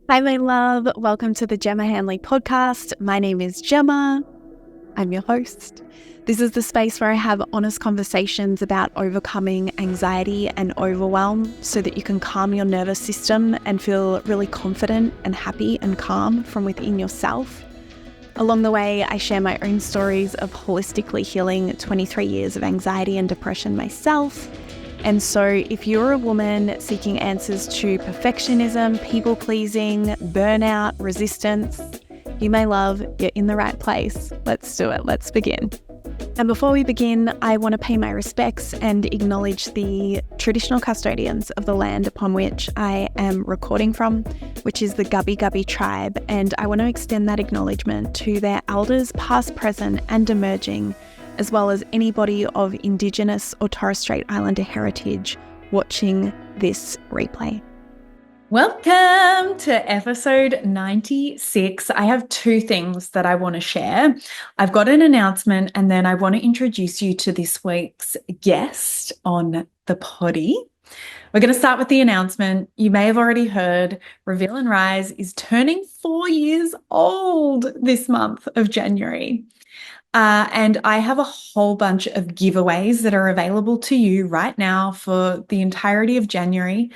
Hi, my love. Welcome to the Gemma Hanley podcast. My name is Gemma. I'm your host. This is the space where I have honest conversations about overcoming anxiety and overwhelm so that you can calm your nervous system and feel really confident and happy and calm from within yourself. Along the way, I share my own stories of holistically healing 23 years of anxiety and depression myself. And so if you're a woman seeking answers to perfectionism, people-pleasing, burnout, resistance, you may love, you're in the right place. Let's do it. Let's begin. And before we begin, I want to pay my respects and acknowledge the traditional custodians of the land upon which I am recording from, which is the Gubbi Gubbi tribe. And I want to extend that acknowledgement to their elders, past, present, and emerging, as well as anybody of Indigenous or Torres Strait Islander heritage watching this replay. Welcome to episode 96. I have two things that I want to share. I've got an announcement, and then I want to introduce you to this week's guest on the poddy. We're going to start with the announcement. You may have already heard Reveal and Rise is turning 4 years old this month of January. And I have a whole bunch of giveaways that are available to you right now for the entirety of January.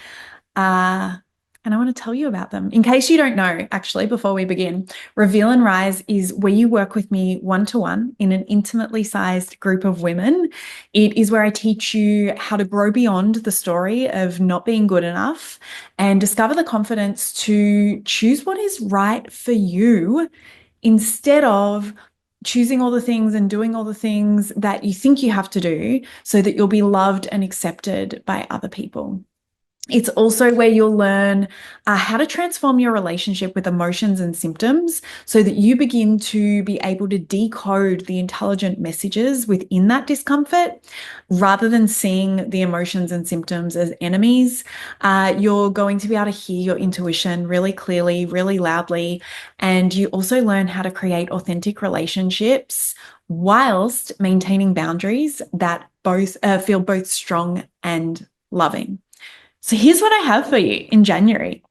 And I want to tell you about them. In case you don't know, actually, before we begin, Reveal and Rise is where you work with me one-to-one in an intimately sized group of women. It is where I teach you how to grow beyond the story of not being good enough and discover the confidence to choose what is right for you instead of choosing all the things and doing all the things that you think you have to do so that you'll be loved and accepted by other people. It's also where you'll learn how to transform your relationship with emotions and symptoms so that you begin to be able to decode the intelligent messages within that discomfort rather than seeing the emotions and symptoms as enemies. You're going to be able to hear your intuition really clearly, really loudly, and you also learn how to create authentic relationships whilst maintaining boundaries that both feel both strong and loving. So here's what I have for you in January.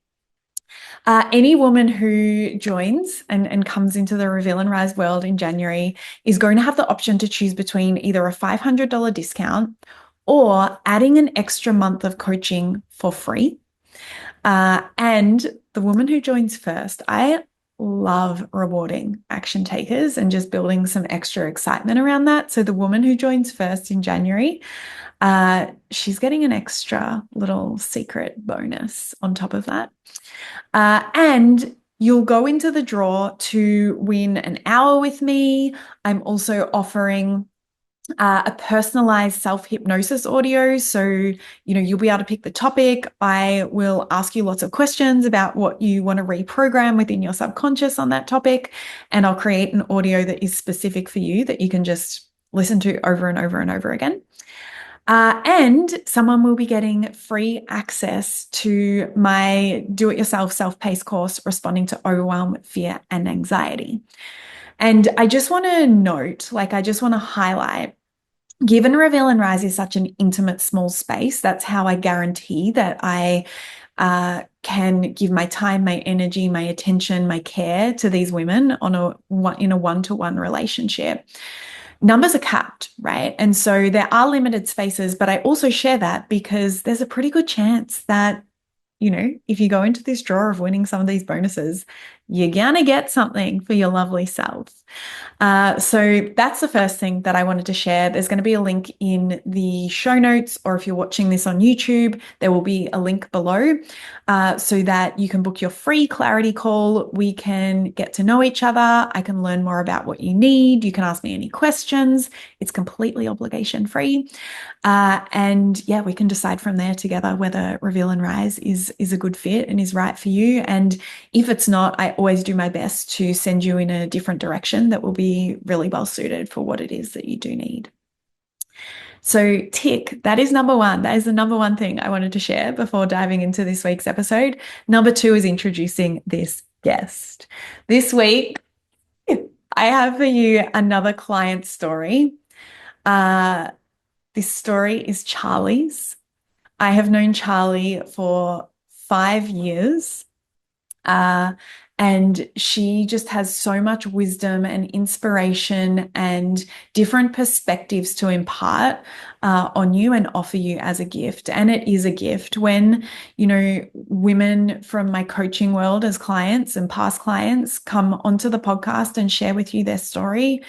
Any woman who joins and comes into the Reveal and Rise world in January is going to have the option to choose between either a $500 discount or adding an extra month of coaching for free. And the woman who joins first, I love rewarding action takers and just building some extra excitement around that. So the woman who joins first in January, she's getting an extra little secret bonus on top of that. And you'll go into the draw to win an hour with me. I'm also offering a personalized self-hypnosis audio. So, you'll be able to pick the topic. I will ask you lots of questions about what you want to reprogram within your subconscious on that topic. And I'll create an audio that is specific for you that you can just listen to over and over and over again. And someone will be getting free access to my do-it-yourself self-paced course, Responding to Overwhelm, Fear, and Anxiety. And I just want to note, I just want to highlight, given Reveal and Rise is such an intimate, small space, that's how I guarantee that I can give my time, my energy, my attention, my care to these women in a one-to-one relationship. Numbers are capped, right? And so there are limited spaces, but I also share that because there's a pretty good chance that, if you go into this draw of winning some of these bonuses, you're gonna get something for your lovely self. So that's the first thing that I wanted to share. There's going to be a link in the show notes, or if you're watching this on YouTube, there will be a link below so that you can book your free clarity call. We can get to know each other. I can learn more about what you need. You can ask me any questions. It's completely obligation free. And yeah, we can decide from there together whether Reveal and Rise is a good fit and is right for you. And if it's not, I always do my best to send you in a different direction that will be really well suited for what it is that you do need. So tick, that is number one. That is the number one thing I wanted to share before diving into this week's episode. Number two is introducing this guest. This week, I have for you another client story. This story is Charlie's. I have known Charlie for 5 years. Uh, and she just has so much wisdom and inspiration and different perspectives to impart on you and offer you as a gift. And it is a gift when, women from my coaching world as clients and past clients come onto the podcast and share with you their story.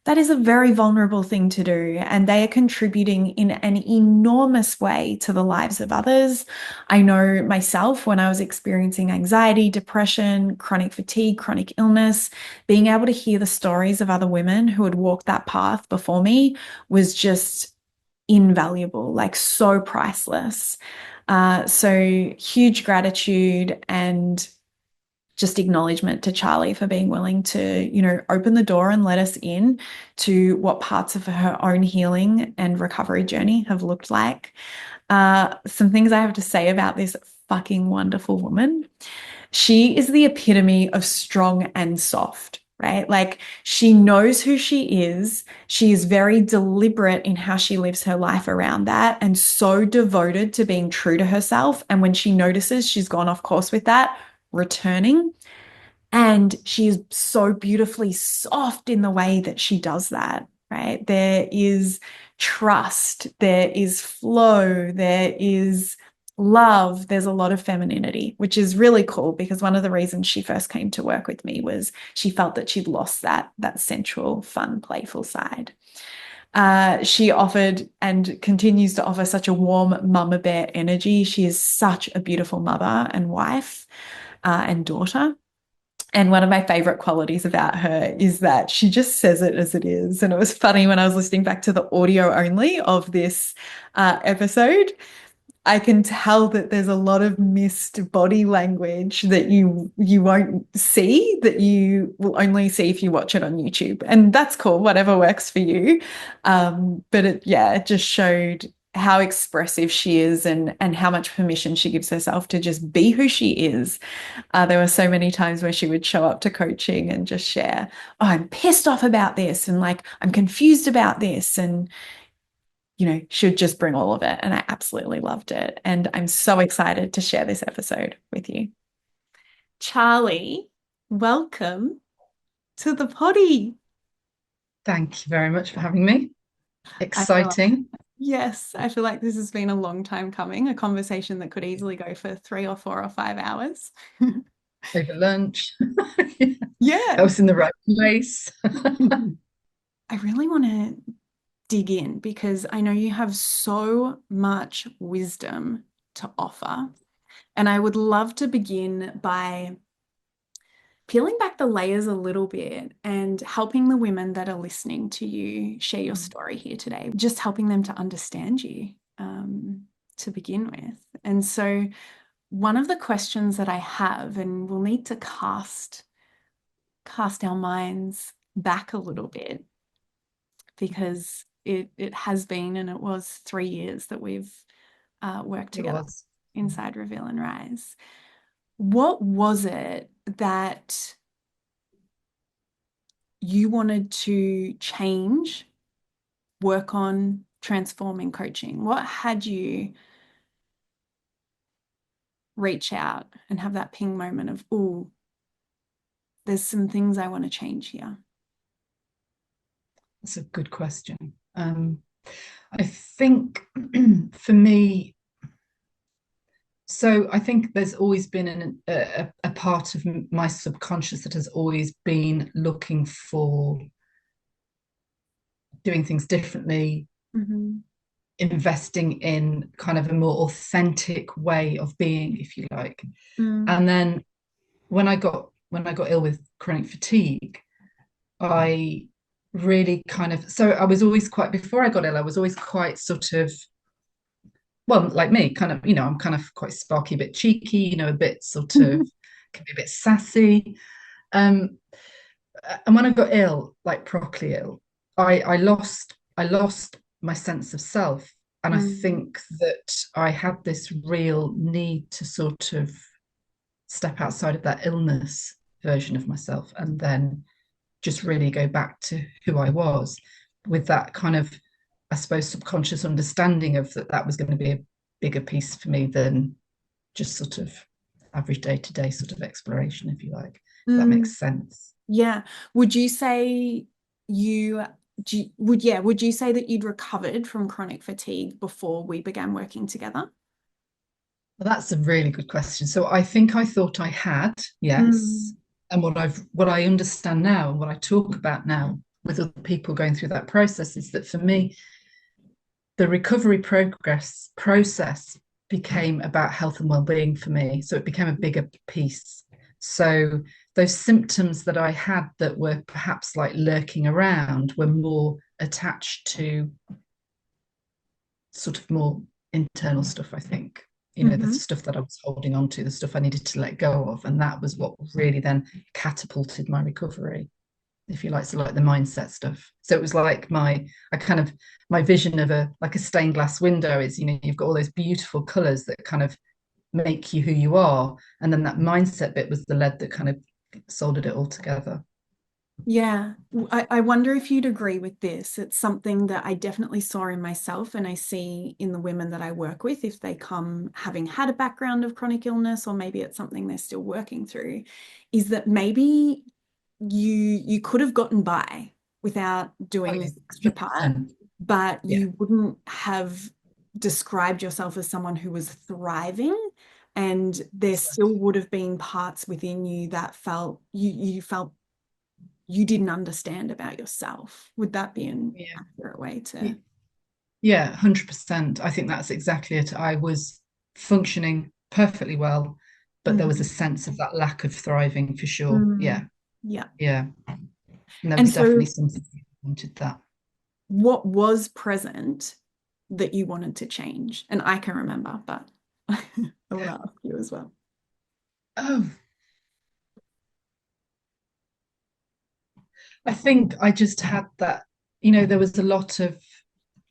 That is a very vulnerable thing to do, and they are contributing in an enormous way to the lives of others. I know myself when I was experiencing anxiety, depression, chronic fatigue, chronic illness, being able to hear the stories of other women who had walked that path before me was just invaluable, like so priceless. So huge gratitude and just acknowledgement to Charlie for being willing to, open the door and let us in to what parts of her own healing and recovery journey have looked like. Some things I have to say about this fucking wonderful woman. She is the epitome of strong and soft, right? Like she knows who she is. She is very deliberate in how she lives her life around that and so devoted to being true to herself. And when she notices she's gone off course with that, returning. And she is so beautifully soft in the way that she does that, right? There is trust, there is flow, there is love, there's a lot of femininity, which is really cool because one of the reasons she first came to work with me was she felt that she'd lost that sensual, fun, playful side. She offered and continues to offer such a warm mama bear energy. She is such a beautiful mother and wife and daughter. And one of my favorite qualities about her is that she just says it as it is. And it was funny when I was listening back to the audio only of this episode. I can tell that there's a lot of missed body language that you won't see, that you will only see if you watch it on YouTube. And that's cool, whatever works for you. But it just showed how expressive she is and how much permission she gives herself to just be who she is. There were so many times where she would show up to coaching and just share, oh, I'm pissed off about this, and like, I'm confused about this. And, she would just bring all of it. And I absolutely loved it. And I'm so excited to share this episode with you. Charlie, welcome to the potty. Thank you very much for having me. Exciting. Yes, I feel like this has been a long time coming, a conversation that could easily go for 3 or 4 or 5 hours. Over lunch. Yeah. I was in the right place. I really want to dig in because I know you have so much wisdom to offer. And I would love to begin by peeling back the layers a little bit and helping the women that are listening to you share your story here today, just helping them to understand you to begin with. And so one of the questions that I have, and we'll need to cast our minds back a little bit because it has been, and it was 3 years that we've worked together inside Reveal and Rise. What was it that you wanted to change, work on, transform in coaching? What had you reach out and have that ping moment of, oh, there's some things I want to change here? That's a good question. I think for me, so I think there's always been a part of my subconscious that has always been looking for doing things differently, investing in kind of a more authentic way of being, if you like. And then when I got ill with chronic fatigue, I really so I was always quite, before I got ill, I was always quite sort of, well, like me, kind of, I'm kind of quite sparky, a bit cheeky, a bit sort of, can be a bit sassy. And when I got ill, like properly ill, I lost my sense of self. And I think that I had this real need to sort of step outside of that illness version of myself and then just really go back to who I was, with that kind of, I suppose, subconscious understanding of that was going to be a bigger piece for me than just sort of average day-to-day sort of exploration, if you like, if that Mm, makes sense. yeah. Would you say would you say that you'd recovered from chronic fatigue before we began working together? Well, that's a really good question. So I think I thought I had, yes. Mm, And what I understand now, and what I talk about now with other people going through that process, is that for me, the recovery process became about health and well-being for me. So it became a bigger piece. So those symptoms that I had that were perhaps like lurking around were more attached to sort of more internal stuff, I think. You know, the mhm. stuff that I was holding on to, the stuff I needed to let go of. And that was what really then catapulted my recovery, if you like, so like the mindset stuff. So it was like my vision of a like a stained glass window is, you know, you've got all those beautiful colors that kind of make you who you are, and then that mindset bit was the lead that kind of soldered it all together. Yeah, I wonder if you'd agree with this. It's something that I definitely saw in myself and I see in the women that I work with if they come having had a background of chronic illness, or maybe it's something they're still working through, is that maybe you could have gotten by without Oh doing yeah, this extra part, 100%. but Yeah, you wouldn't have described yourself as someone who was thriving. And there still would have been parts within you that felt you felt you didn't understand about yourself. Would that be an yeah, accurate way yeah. to? Yeah, 100%. I think that's exactly it. I was functioning perfectly well, but there was a Mhm. sense of that lack of thriving for sure. Yeah, Mm, yeah. yeah. And there And was definitely so something that wanted that. what was present that you wanted to change? And I can remember, but I want to ask you as well. Oh, I think I just had that, you know, there was a lot of,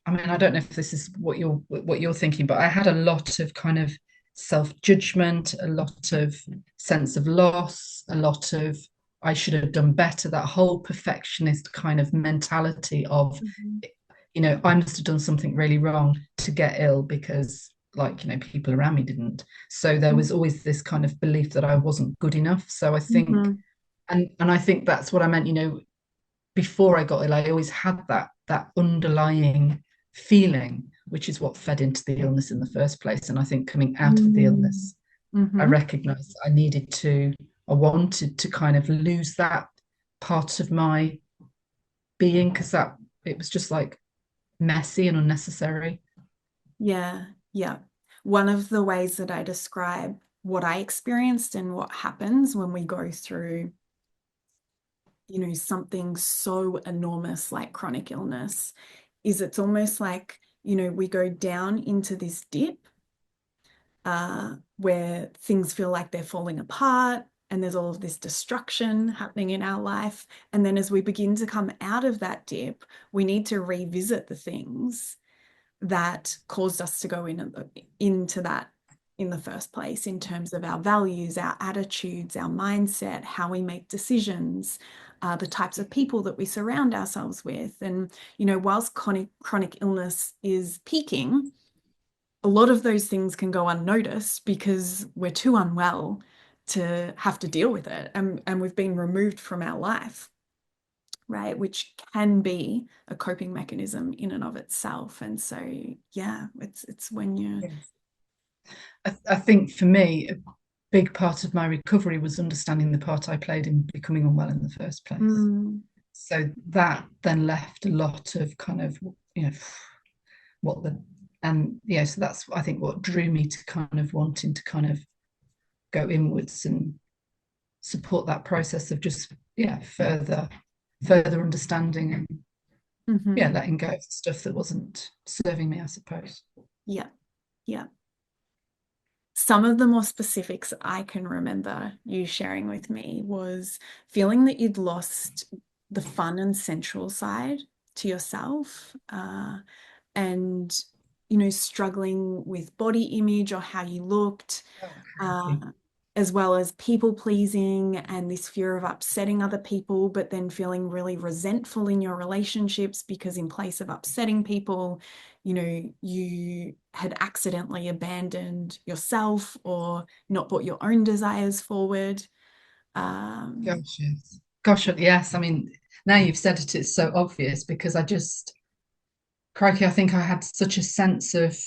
I mean, I don't know if this is what you're thinking, but I had a lot of kind of self-judgment, a lot of sense of loss, a lot of I should have done better, that whole perfectionist kind of mentality of, Mhm. you know, I must have done something really wrong to get ill because like, you know, people around me didn't. So there was always this kind of belief that I wasn't good enough. So I think Mhm. and I think that's what I meant, you know, before I got ill, I always had that underlying feeling, which is what fed into the illness in the first place. And I think coming out of the Mm. illness, I Mhm. recognized I needed to, I wanted to kind of lose that part of my being because that it was just like messy and unnecessary. Yeah, yeah. One of the ways that I describe what I experienced and what happens when we go through, something so enormous like chronic illness is it's almost like, we go down into this dip where things feel like they're falling apart and there's all of this destruction happening in our life. And then as we begin to come out of that dip, we need to revisit the things that caused us to go into that in the first place, in terms of our values, our attitudes, our mindset, how we make decisions, the types of people that we surround ourselves with. And, whilst chronic illness is peaking, a lot of those things can go unnoticed because we're too unwell to have to deal with it. And we've been removed from our life, right? Which can be a coping mechanism in and of itself. And so, yeah, it's when you're. Yes. I think for me, a big part of my recovery was understanding the part I played in becoming unwell in the first place. Mm, So that then left a lot of kind of, you know, what the and yeah, so that's I think what drew me to kind of wanting to kind of go inwards and support that process of just further understanding and mhm. letting go of stuff that wasn't serving me, I suppose. Yeah, yeah. Some of the more specifics I can remember you sharing with me was feeling that you'd lost the fun and sensual side to yourself, and, struggling with body image or how you looked, Oh, uh, terribly. as well as people pleasing and this fear of upsetting other people, but then feeling really resentful in your relationships because in place of upsetting people, you had accidentally abandoned yourself or not put your own desires forward. Gosh, yes. Gosh, yes. I mean, now you've said it, it's so obvious because crikey, I think I had such a sense of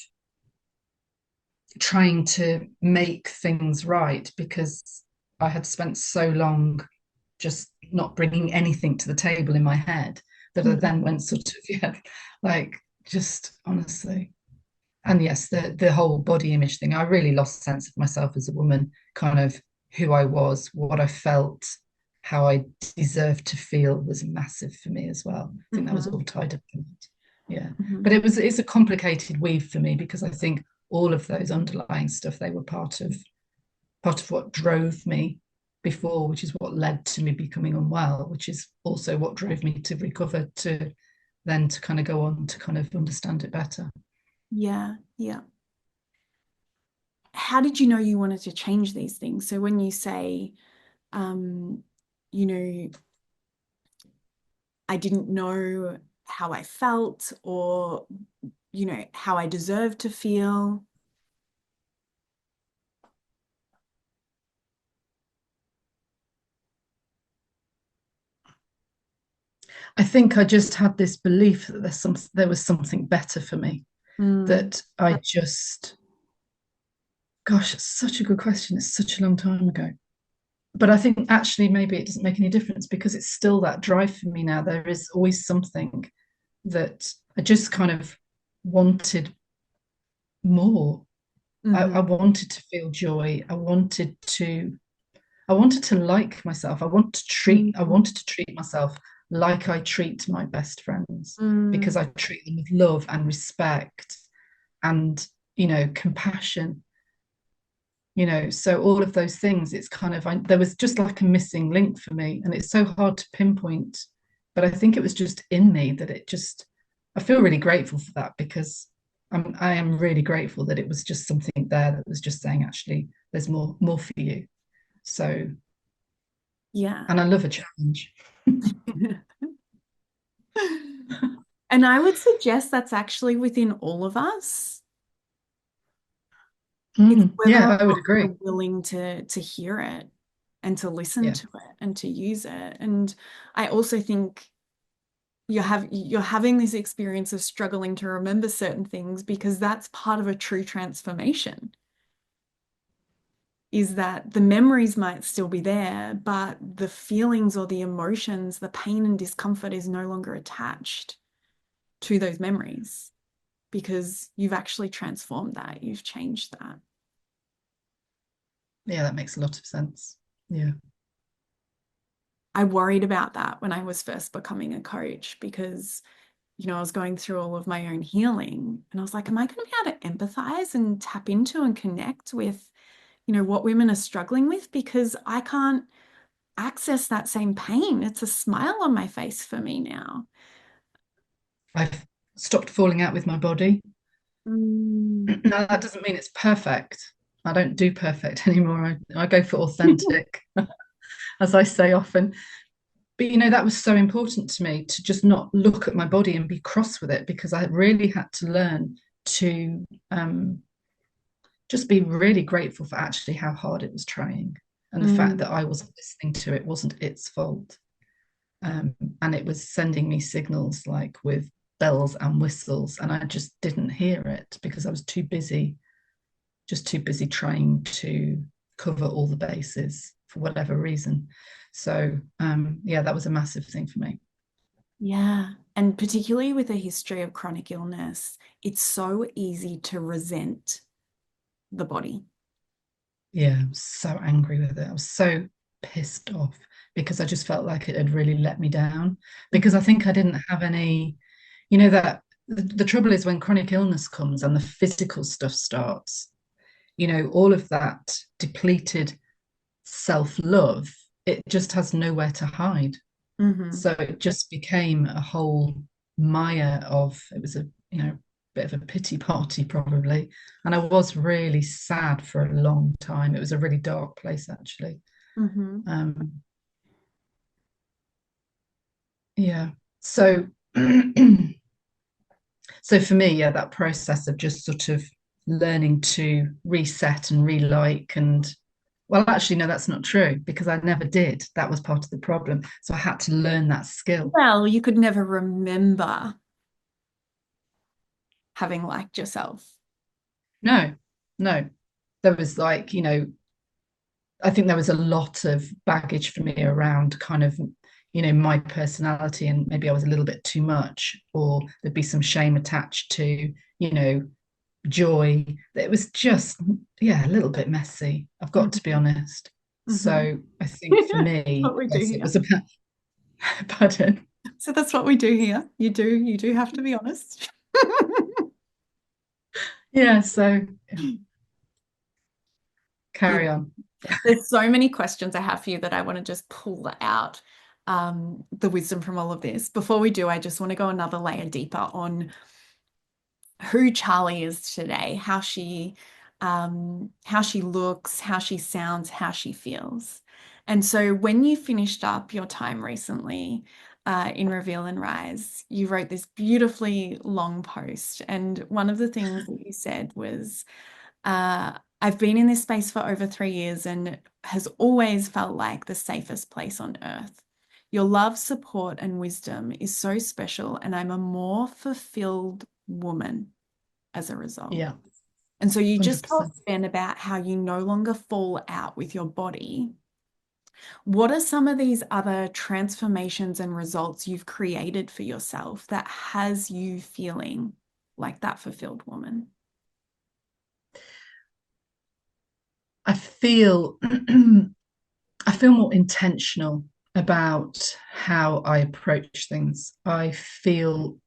trying to make things right because I had spent so long just not bringing anything to the table in my head that I then went sort of, yeah, like just honestly. And yes, the whole body image thing, I really lost sense of myself as a woman, kind of who I was, what I felt, how I deserved to feel was massive for me as well. I think that was all tied up in it. Yeah. But it's a complicated weave for me because I think all of those underlying stuff, they were part of what drove me before, which is what led to me becoming unwell, which is also what drove me to recover, to then to kind of go on to kind of understand it better. Yeah, yeah. How did you know you wanted to change these things? So when you say, you know, I didn't know how I felt or, you know, how I deserved to feel. I think I just had this belief that there was something better for me. That I just, gosh, it's such a good question. It's such a long time ago. But I think actually maybe it doesn't make any difference because it's still that drive for me now. There is always something that I just kind of wanted more. I wanted to feel joy. I wanted to like myself. I wanted to treat myself like I treat my best friends because I treat them with love and respect and, compassion, so all of those things, it's kind of, there was just like a missing link for me and it's so hard to pinpoint, but I think it was just in me that I feel really grateful for that because I am really grateful that it was just something there that was just saying, actually, there's more for you. So, Yeah. and I love a challenge. And I would suggest that's actually within all of us. It's whether Yeah, or I would not agree. we're willing to hear it and to listen Yeah. to it and to use it. And I also think you're having this experience of struggling to remember certain things because that's part of a true transformation. Is that the memories might still be there, but the feelings or the emotions, the pain and discomfort is no longer attached to those memories because you've actually transformed that, you've changed that. Yeah, that makes a lot of sense. Yeah. I worried about that when I was first becoming a coach because, I was going through all of my own healing and I was like, am I going to be able to empathize and tap into and connect with, what women are struggling with? Because I can't access that same pain. It's a smile on my face for me now. I've stopped falling out with my body. Now, that doesn't mean it's perfect. I don't do perfect anymore. I go for authentic, as I say often. But that was so important to me to just not look at my body and be cross with it because I really had to learn to just be really grateful for actually how hard it was trying and the fact that I wasn't listening to it wasn't its fault. And it was sending me signals like with bells and whistles, and I just didn't hear it because I was too busy trying to cover all the bases for whatever reason. So yeah, that was a massive thing for me. Yeah. And particularly with a history of chronic illness, it's so easy to resent the body. Yeah, I was so angry with it. I was so pissed off because I just felt like it had really let me down because I think I didn't have any, that the trouble is when chronic illness comes and the physical stuff starts, all of that depleted self-love, it just has nowhere to hide. So it just became a whole mire of, it was a, bit of a pity party probably. And I was really sad for a long time. It was a really dark place actually. Yeah. So So for me, yeah, that process of just sort of learning to reset and re-like and well, actually, no, that's not true because I never did. That was part of the problem. So I had to learn that skill. Well, you could never remember having liked yourself. No, no. There was like, I think there was a lot of baggage for me around kind of, my personality, and maybe I was a little bit too much, or there'd be some shame attached to, joy. It was just, yeah, a little bit messy. I've got to be honest. So I think for me, What we do yes, it here. was about, pardon. So that's what we do here. You do have to be honest. Yeah, so carry on. There's so many questions I have for you that I want to just pull out the wisdom from all of this. Before we do, I just want to go another layer deeper on who Charlie is today, how she looks, how she sounds, how she feels. And so when you finished up your time recently in Reveal and Rise, you wrote this beautifully long post. And one of the things that you said was, I've been in this space for over 3 years and has always felt like the safest place on earth. Your love, support, and wisdom is so special, and I'm a more fulfilled woman as a result. Yeah, And so you just 100%. told Ben about how you no longer fall out with your body. What are some of these other transformations and results you've created for yourself that has you feeling like that fulfilled woman? I feel I feel more intentional about how I approach things. I feel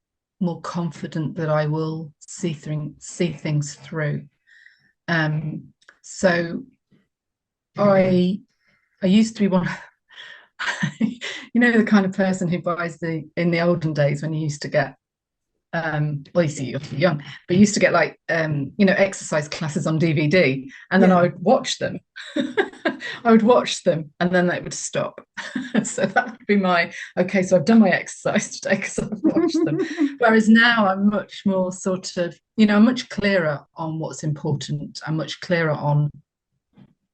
more confident that I will see things through. Um, so I used to be one, the kind of person who buys in the olden days when you used to get well, you see, you're too young, but you used to get like exercise classes on DVD, and then I would watch them. I would watch them, and then they would stop. So that would be my okay. So I've done my exercise today because I've watched them. Whereas now I'm much more sort of, I'm much clearer on what's important. I'm much clearer on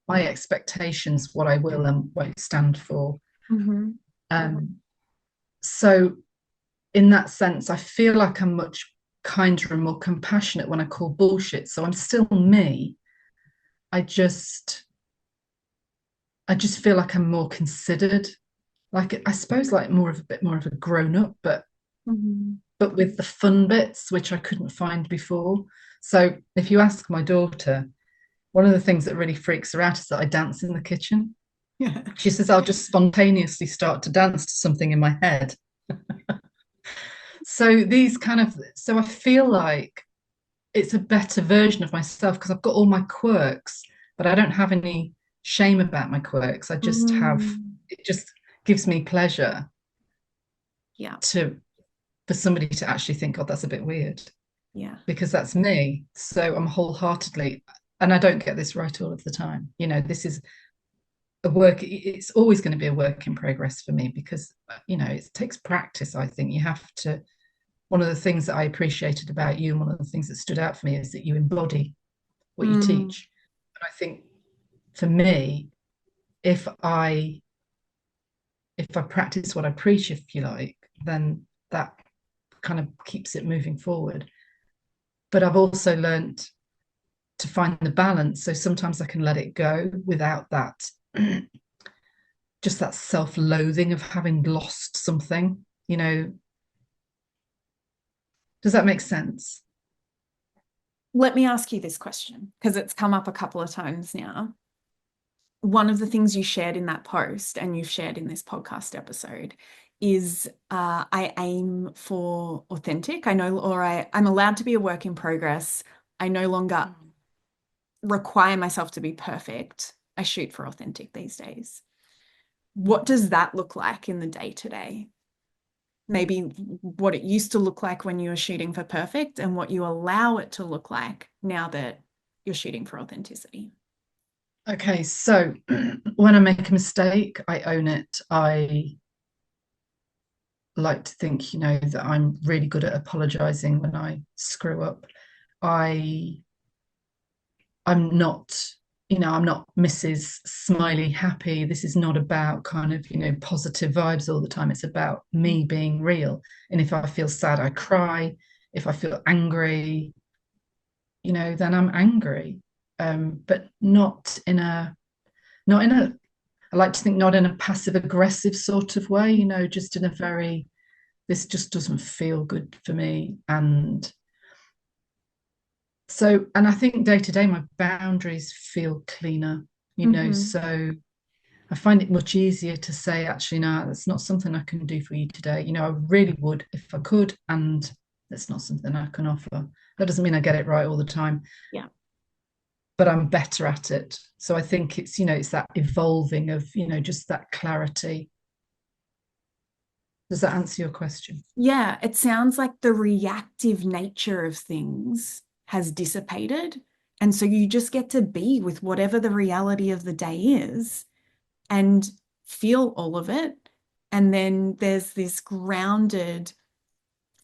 my expectations, what I will and what I stand for. Mm-hmm. So in that sense, I feel like I'm much kinder and more compassionate when I call bullshit. So I'm still me. I just feel like I'm more considered. Like I suppose like a bit more of a grown up, but with the fun bits which I couldn't find before. So if you ask my daughter, one of the things that really freaks her out is that I dance in the kitchen. Yeah. She says I'll just spontaneously start to dance to something in my head. So I feel like it's a better version of myself because I've got all my quirks, but I don't have any shame about my quirks. I just have, it just gives me pleasure Yeah. for somebody to actually think, oh, that's a bit weird. Yeah. Because that's me. So I'm wholeheartedly, and I don't get this right all of the time. This is it's always going to be a work in progress for me because, it takes practice. I think you have to, one of the things that I appreciated about you and one of the things that stood out for me is that you embody what you teach. And I think for me, if I practice what I preach, if you like, then that kind of keeps it moving forward. But I've also learned to find the balance. So sometimes I can let it go without that, just that self-loathing of having lost something, Does that make sense? Let me ask you this question because it's come up a couple of times now. One of the things you shared in that post and you've shared in this podcast episode is I aim for authentic. I'm allowed to be a work in progress. I no longer require myself to be perfect. I shoot for authentic these days. What does that look like in the day to day? Maybe what it used to look like when you were shooting for perfect and what you allow it to look like now that you're shooting for authenticity. Okay, so when I make a mistake, I own it. like to think, that I'm really good at apologizing when I screw up. I I'm not, I'm not Mrs. Smiley Happy. This is not about kind of, positive vibes all the time. It's about me being real. And if I feel sad, I cry. If I feel angry, then I'm angry. But not in a, I like to think not in a passive aggressive sort of way, just in a very, this just doesn't feel good for me. And I think day to day, my boundaries feel cleaner, so I find it much easier to say, actually, no, that's not something I can do for you today. I really would if I could, and that's not something I can offer. That doesn't mean I get it right all the time. Yeah. But I'm better at it. So I think it's that evolving of, just that clarity. Does that answer your question? Yeah, it sounds like the reactive nature of things has dissipated. And so you just get to be with whatever the reality of the day is and feel all of it. And then there's this grounded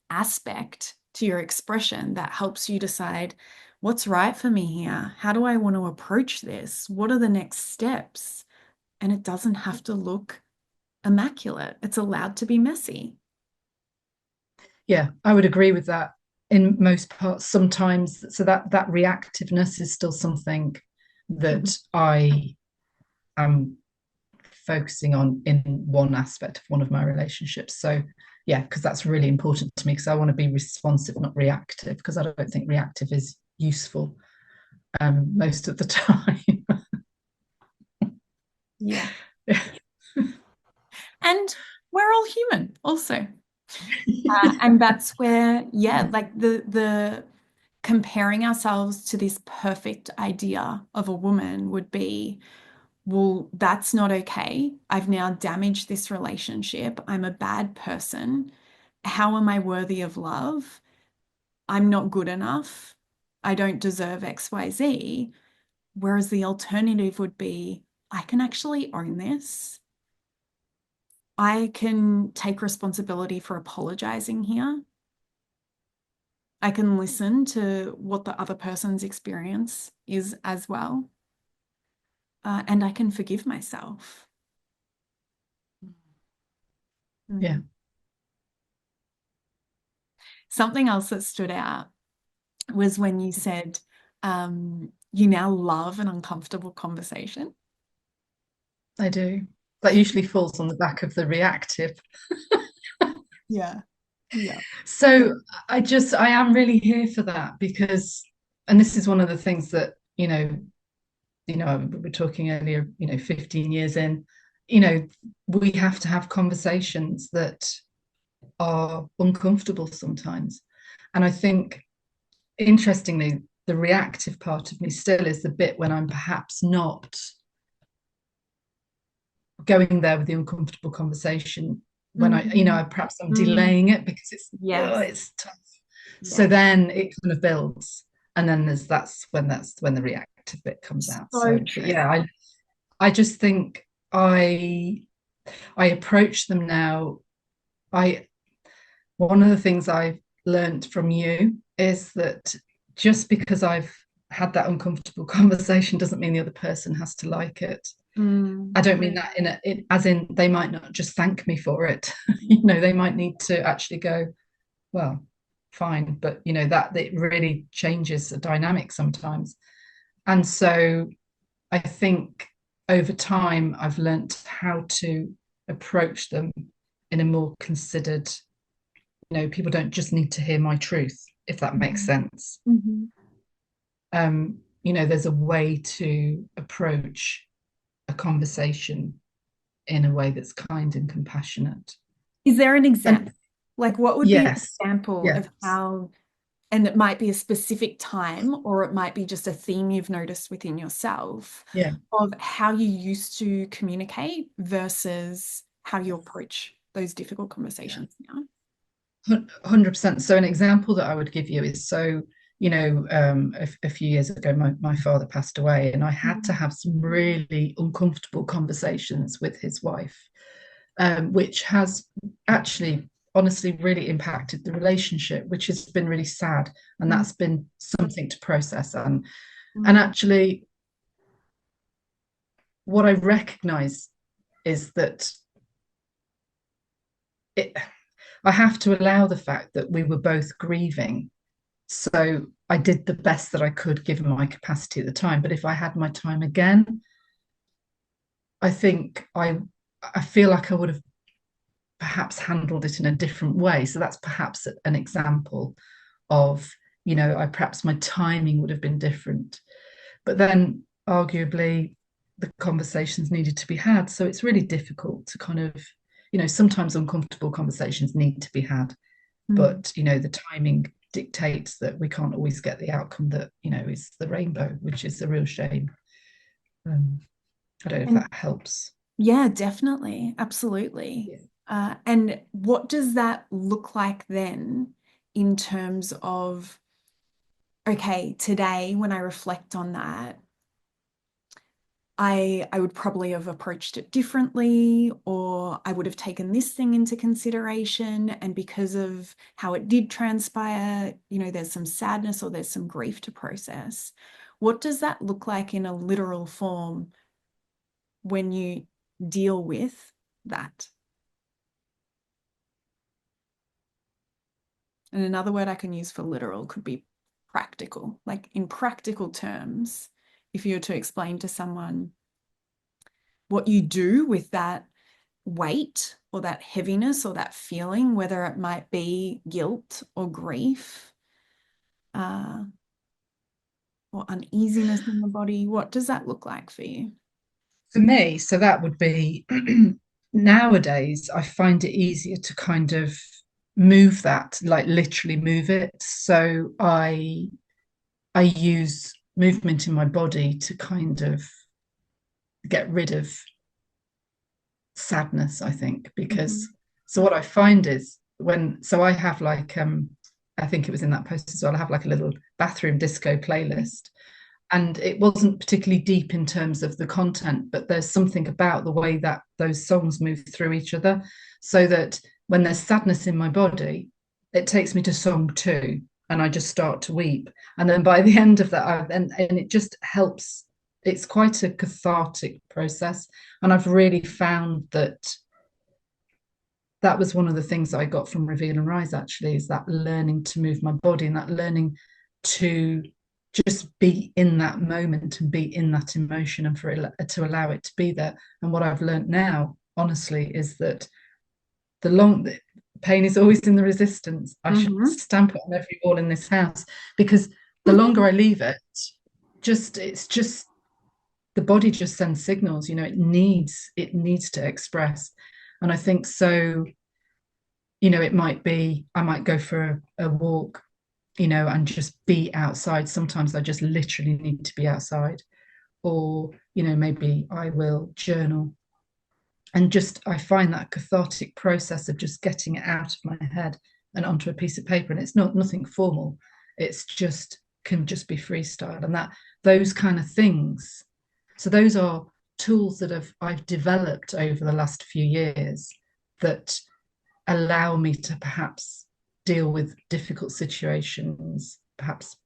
aspect to your expression that helps you decide what's right for me here. How do I want to approach this? What are the next steps? And it doesn't have to look immaculate. It's allowed to be messy. Yeah, I would agree with that in most parts. Sometimes, so that reactiveness is still something that I am focusing on in one aspect of one of my relationships. So yeah, because that's really important to me, because I want to be responsive, not reactive, because I don't think reactive is useful most of the time. Yeah. And we're all human also. And that's where, yeah, like the comparing ourselves to this perfect idea of a woman would be, well, that's not okay. I've now damaged this relationship. I'm a bad person. How am I worthy of love? I'm not good enough. I don't deserve XYZ. Whereas the alternative would be, I can actually own this. I can take responsibility for apologizing here. I can listen to what the other person's experience is as well. And I can forgive myself. Yeah. Something else that stood out was when you said you now love an uncomfortable conversation. I do. That usually falls on the back of the reactive. Yeah. Yeah. So I am really here for that, because, and this is one of the things that, we were talking earlier, 15 years in, we have to have conversations that are uncomfortable sometimes. And I think, interestingly, the reactive part of me still is the bit when I'm perhaps not going there with the uncomfortable conversation, when perhaps I'm delaying it because it's tough. Yes. So then it kind of builds, and then that's when the reactive bit comes out. So yeah, I just think I approach them now. One of the things I've learned from you is that just because I've had that uncomfortable conversation doesn't mean the other person has to like it. I don't mean that as in they might not just thank me for it. They might need to actually go, well, fine, but that it really changes the dynamic sometimes. And so I think over time I've learnt how to approach them in a more considered, people don't just need to hear my truth, if that makes sense. There's a way to approach a conversation in a way that's kind and compassionate. Is there an example? Like, what would be an example of how, and it might be a specific time, or it might be just a theme you've noticed within yourself, of how you used to communicate versus how you approach those difficult conversations now? 100%. So an example that I would give you is, a few years ago, my father passed away, and I had to have some really uncomfortable conversations with his wife, which has actually honestly really impacted the relationship, which has been really sad. And that's been something to process. And actually, what I recognize is that I have to allow the fact that we were both grieving. So I did the best that I could given my capacity at the time. But if I had my time again, I think I feel like I would have perhaps handled it in a different way. So that's perhaps an example of, perhaps my timing would have been different. But then arguably the conversations needed to be had. So it's really difficult to kind of, sometimes uncomfortable conversations need to be had. But, the timing dictates that we can't always get the outcome that, is the rainbow, which is a real shame. I don't know if that helps. Yeah, definitely. Absolutely. Yeah. And what does that look like then in terms of, okay, today when I reflect on that, I would probably have approached it differently, or I would have taken this thing into consideration. And because of how it did transpire, there's some sadness or there's some grief to process. What does that look like in a literal form when you deal with that? And another word I can use for literal could be practical. Like in practical terms, if you were to explain to someone what you do with that weight or that heaviness or that feeling, whether it might be guilt or grief, or uneasiness in the body, what does that look like for you? For me, so that would be nowadays, I find it easier to kind of move that, like literally move it. So I use movement in my body to kind of get rid of sadness, I think, because so what I find is so I have like I think it was in that post as well, I have like a little bathroom disco playlist. And it wasn't particularly deep in terms of the content, but there's something about the way that those songs move through each other, so that when there's sadness in my body, it takes me to song 2 and I just start to weep. And then by the end of that, and it just helps. It's quite a cathartic process. And I've really found that that was one of the things that I got from Reveal and Rise, actually, is that learning to move my body and that learning to just be in that moment and be in that emotion and for it to allow it to be there. And what I've learned now, honestly, is that the pain is always in the resistance. I should stamp it on every wall in this house, because the longer I leave it, it's just the body just sends signals. It needs to express. And I think so, it might be I might go for a walk, and just be outside. Sometimes I just literally need to be outside. Or, maybe I will journal. And just, I find that cathartic process of just getting it out of my head and onto a piece of paper. And it's nothing formal. It's just, can just be freestyle. And those kind of things. So those are tools that I've developed over the last few years that allow me to perhaps deal with difficult situations, perhaps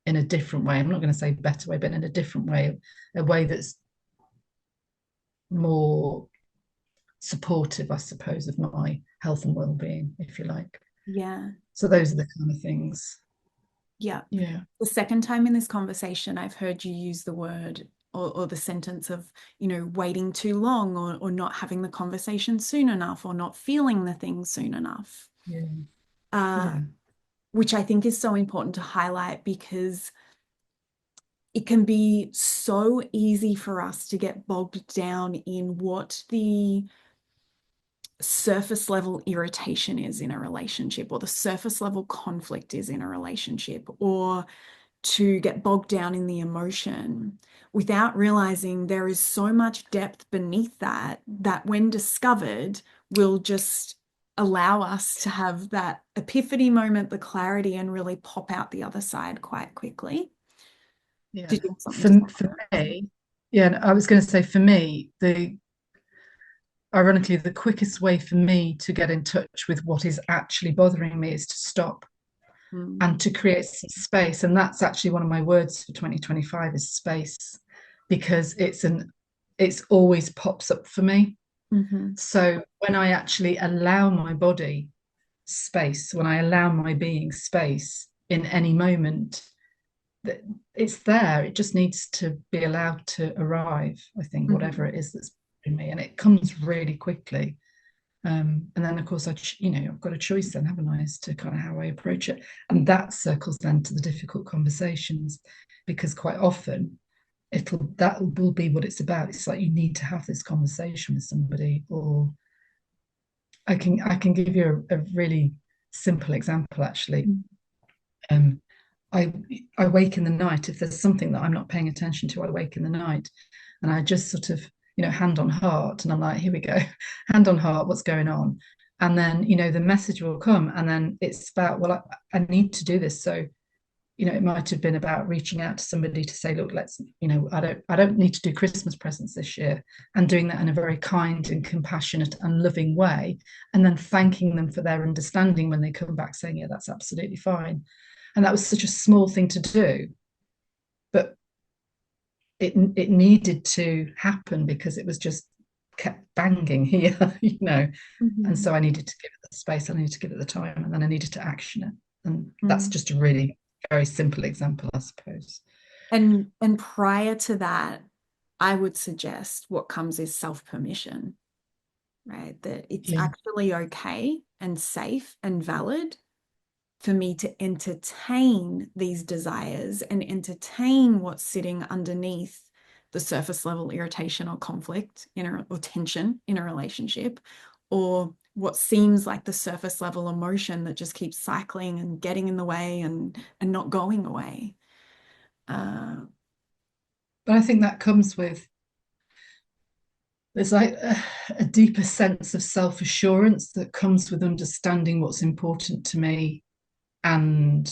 in a different way. I'm not going to say better way, but in a different way, a way that's more supportive, I suppose, of my health and well-being, if you like. Yeah. So those are the kind of things. Yeah. Yeah. The second time in this conversation, I've heard you use the word or the sentence of, waiting too long or not having the conversation soon enough or not feeling the thing soon enough. Yeah. Which I think is so important to highlight, because it can be so easy for us to get bogged down in what the surface level irritation is in a relationship, or the surface level conflict is in a relationship, or to get bogged down in the emotion without realizing there is so much depth beneath that when discovered will just allow us to have that epiphany moment, the clarity, and really pop out the other side quite quickly. Yeah. Did you have something to say? For me, yeah, I was going to say, for me, ironically, the quickest way for me to get in touch with what is actually bothering me is to stop and to create some space. And that's actually one of my words for 2025 is space, because it's always pops up for me. So when I actually allow my body space, when I allow my being space in any moment, it's there. It just needs to be allowed to arrive, I think, whatever it is that's in me. And it comes really quickly. And then, of course, I've got a choice then, haven't I, as to kind of how I approach it. And that circles then to the difficult conversations, because quite often that will be what it's about. It's like you need to have this conversation with somebody, or I can give you a really simple example, actually. I I wake in the night. If there's something that I'm not paying attention to, I wake in the night, and I just sort of, hand on heart, and I'm like, here we go, hand on heart, what's going on? And then, the message will come, and then it's about, well, I need to do this. So, it might have been about reaching out to somebody to say, look, let's, I don't need to do Christmas presents this year, and doing that in a very kind and compassionate and loving way, and then thanking them for their understanding when they come back saying, yeah, that's absolutely fine. And that was such a small thing to do, but it needed to happen because it was just kept banging here, And so I needed to give it the space, I needed to give it the time, and then I needed to action it. And that's just a really very simple example, I suppose. And prior to that, I would suggest what comes is self-permission, right? That it's actually okay and safe and valid for me to entertain these desires and entertain what's sitting underneath the surface level irritation or conflict or tension in a relationship, or what seems like the surface level emotion that just keeps cycling and getting in the way and not going away. But I think that comes with, there's like a deeper sense of self-assurance that comes with understanding what's important to me, and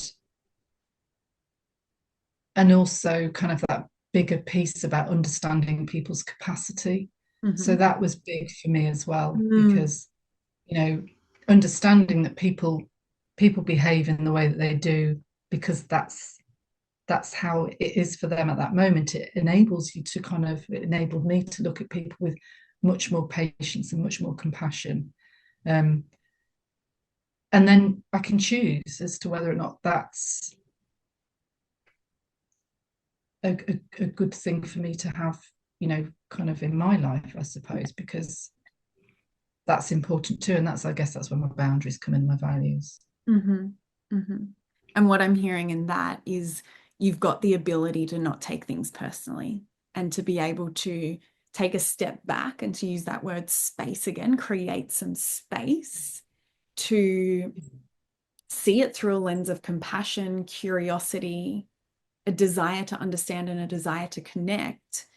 also kind of that bigger piece about understanding people's capacity. So that was big for me as well, because understanding that people behave in the way that they do because that's how it is for them at that moment. It enables you to it enabled me to look at people with much more patience and much more compassion. And then I can choose as to whether or not that's a good thing for me to have, kind of in my life, I suppose, because that's important too. And I guess that's where my boundaries come in, my values. And what I'm hearing in that is you've got the ability to not take things personally, and to be able to take a step back, and to use that word space again, create some space to see it through a lens of compassion, curiosity, a desire to understand and a desire to connect,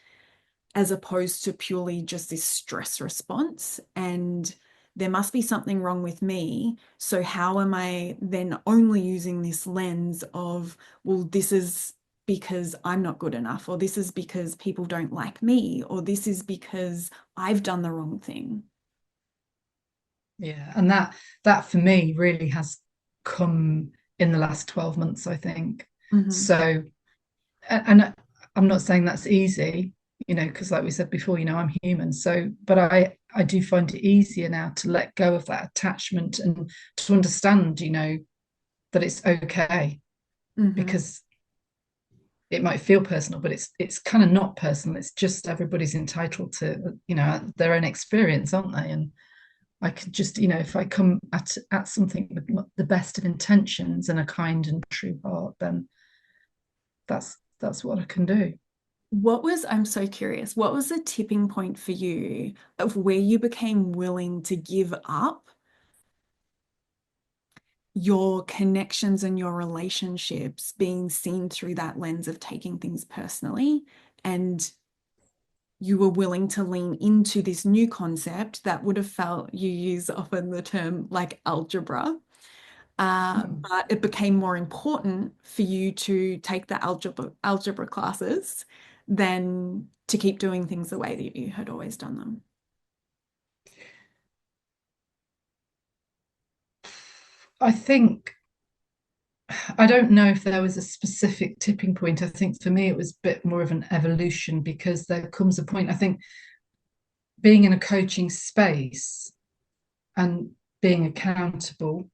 as opposed to purely just this stress response. And there must be something wrong with me. So how am I then only using this lens of, well, this is because I'm not good enough, or this is because people don't like me, or this is because I've done the wrong thing. Yeah. And that for me really has come in the last 12 months, I think. So, and I'm not saying that's easy, because like we said before, I'm human. So, but I do find it easier now to let go of that attachment and to understand, that it's okay, because it might feel personal, but it's kind of not personal. It's just everybody's entitled to, their own experience, aren't they? And I could just, if I come at something with the best of intentions and a kind and true heart, then that's what I can do. I'm so curious, what was the tipping point for you of where you became willing to give up your connections and your relationships being seen through that lens of taking things personally, and you were willing to lean into this new concept that would have felt, you use often the term like algebra, but it became more important for you to take the algebra classes than to keep doing things the way that you had always done them? I think, I don't know if there was a specific tipping point. I think for me, it was a bit more of an evolution, because there comes a point, I think, being in a coaching space and being accountable,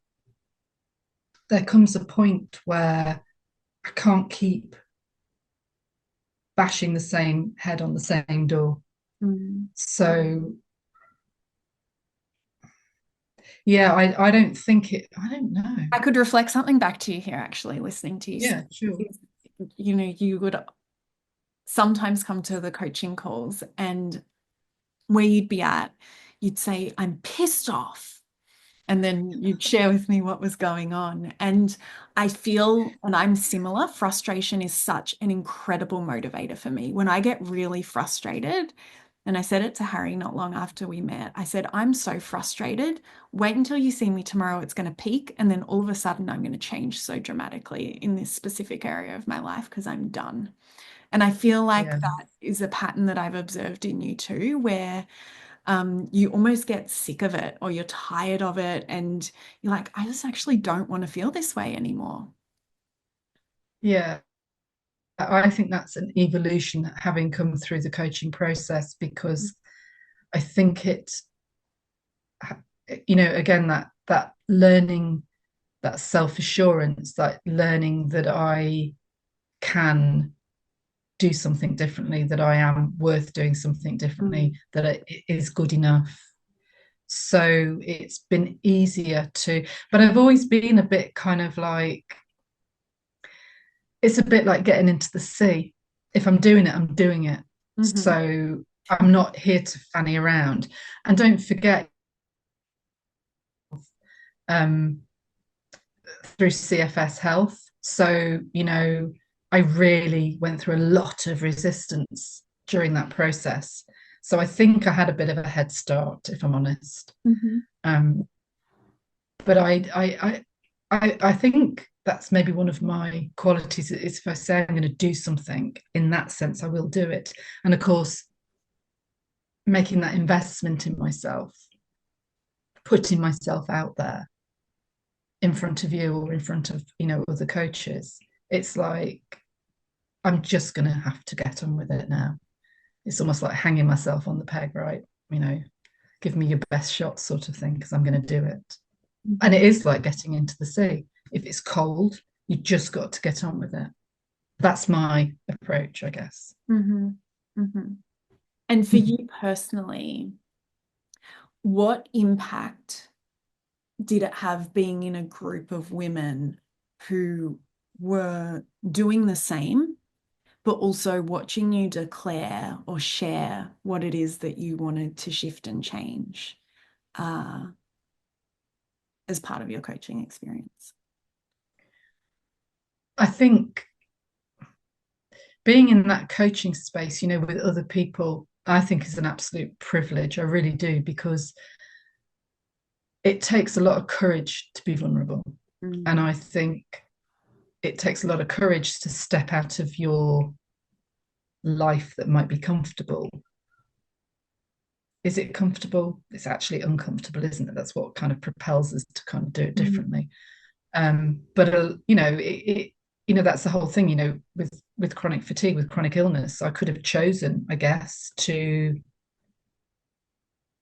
there comes a point where I can't keep bashing the same head on the same door. So yeah, I don't think it, I don't know. I could reflect something back to you here, actually, listening to you. Yeah, sure. You know, you would sometimes come to the coaching calls, and where you'd be at, you'd say, I'm pissed off. And then you'd share with me what was going on. And I feel, and I'm similar, frustration is such an incredible motivator for me. When I get really frustrated, and I said it to Harry not long after we met, I said, I'm so frustrated. Wait until you see me tomorrow. It's going to peak. And then all of a sudden, I'm going to change so dramatically in this specific area of my life because I'm done. And I feel like that is a pattern that I've observed in you too, where you almost get sick of it, or you're tired of it, and you're like, I just actually don't want to feel this way anymore. Yeah, I think that's an evolution, having come through the coaching process, because I think it, again, that learning, that self-assurance, that learning that I can do something differently, that I am worth doing something differently, that it is good enough. So it's been easier to, but I've always been a bit kind of like, it's a bit like getting into the sea. If I'm doing it, I'm doing it. So I'm not here to fanny around. And don't forget, through CFS Health. So, I really went through a lot of resistance during that process. So I think I had a bit of a head start, if I'm honest. But I think that's maybe one of my qualities, is if I say I'm going to do something, in that sense, I will do it. And of course, making that investment in myself, putting myself out there in front of you, or in front of, other coaches, it's like, I'm just going to have to get on with it now. It's almost like hanging myself on the peg, right? Give me your best shot, sort of thing, because I'm going to do it. And it is like getting into the sea. If it's cold, you just got to get on with it. That's my approach, I guess. And for you personally, what impact did it have being in a group of women who were doing the same, but also watching you declare or share what it is that you wanted to shift and change as part of your coaching experience? I think being in that coaching space, with other people, I think is an absolute privilege. I really do, because it takes a lot of courage to be vulnerable. And I think it takes a lot of courage to step out of your life that might be comfortable. Is it comfortable? It's actually uncomfortable, isn't it? That's what kind of propels us to kind of do it differently. But that's the whole thing, with chronic fatigue, with chronic illness. I could have chosen, I guess, to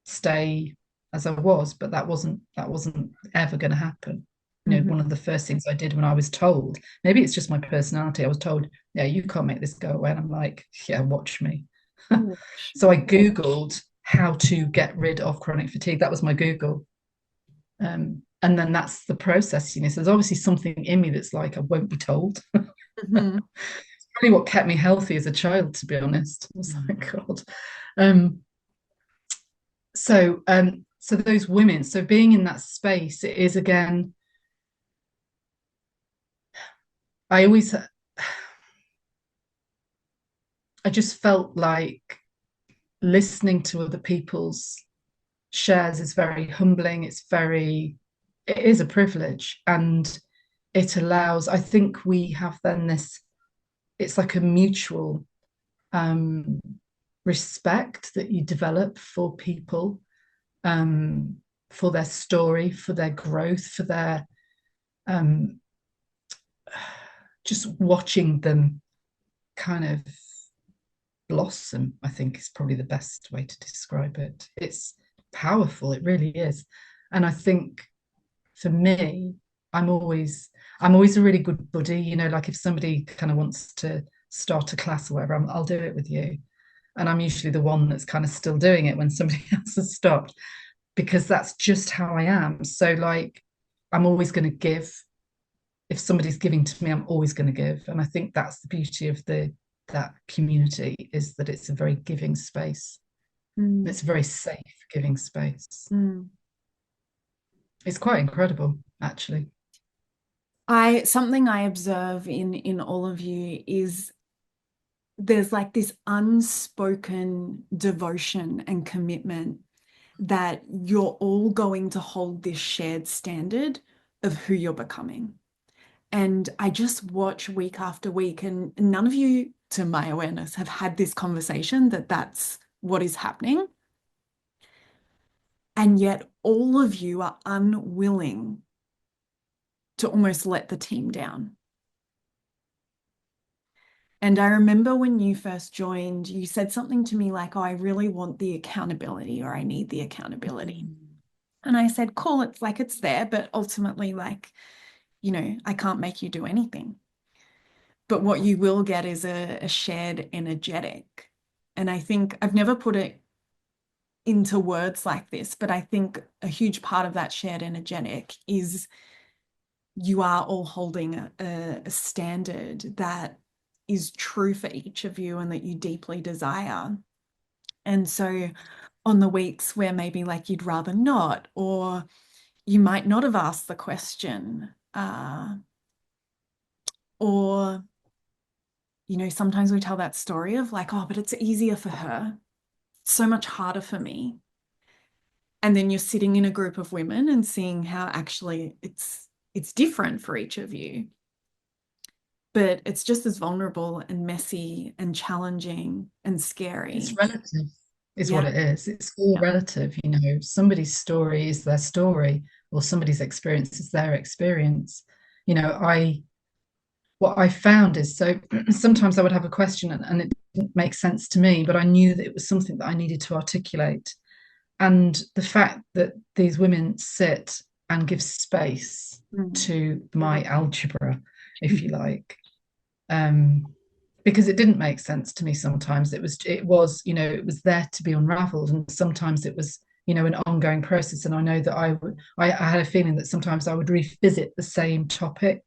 stay as I was, but that wasn't ever going to happen. One of the first things I did when I was told, maybe it's just my personality, I was told, yeah, you can't make this go away. And I'm like, yeah, watch me. So I Googled how to get rid of chronic fatigue. That was my Google. And then that's the process. So there's obviously something in me that's like, I won't be told. It's really what kept me healthy as a child, to be honest. I was like, God. So those women, so being in that space, it is, again, I just felt like listening to other people's shares is very humbling. It is a privilege, and it allows, I think we have then this, it's like a mutual respect that you develop for people, for their story, for their growth, for their um, just watching them kind of blossom, I think is probably the best way to describe it. It's powerful, it really is. And I think for me, I'm always I'm always a really good buddy, you know, like if somebody kind of wants to start a class or whatever, I'll do it with you. And I'm usually the one that's kind of still doing it when somebody else has stopped, because that's just how I am. So like I'm always going to give. If somebody's giving to me, I'm always going to give. And I think that's the beauty of the that community, is that it's a very giving space. It's a very safe giving space. It's quite incredible, actually. Something I observe in all of you is there's like this unspoken devotion and commitment that you're all going to hold this shared standard of who you're becoming. And I just watch week after week, and none of you, to my awareness, have had this conversation that that's what is happening. And yet all of you are unwilling to almost let the team down. And I remember when you first joined, you said something to me like, oh, I really want the accountability, or I need the accountability. And I said, cool, it's like it's there, but ultimately, like, you know, I can't make you do anything. But what you will get is a shared energetic. And I think I've never put it into words like this, but I think a huge part of that shared energetic is you are all holding a standard that is true for each of you and that you deeply desire. And so on the weeks where maybe like you'd rather not, or you might not have asked the question, or, you know, sometimes we tell that story of like, oh, but it's easier for her, so much harder for me. And then you're sitting in a group of women and seeing how actually it's different for each of you. But it's just as vulnerable and messy and challenging and scary. It's relative, is what it is. It's all relative, you know. Somebody's story is their story, or somebody's experience is their experience. You know, what I found is, so sometimes I would have a question and it didn't make sense to me, but I knew that it was something that I needed to articulate. And the fact that these women sit and give space to my algebra, if you like, because it didn't make sense to me sometimes. It was, you know, it was there to be unraveled, and sometimes it was, you know, an ongoing process. And I know that I had a feeling that sometimes I would revisit the same topic.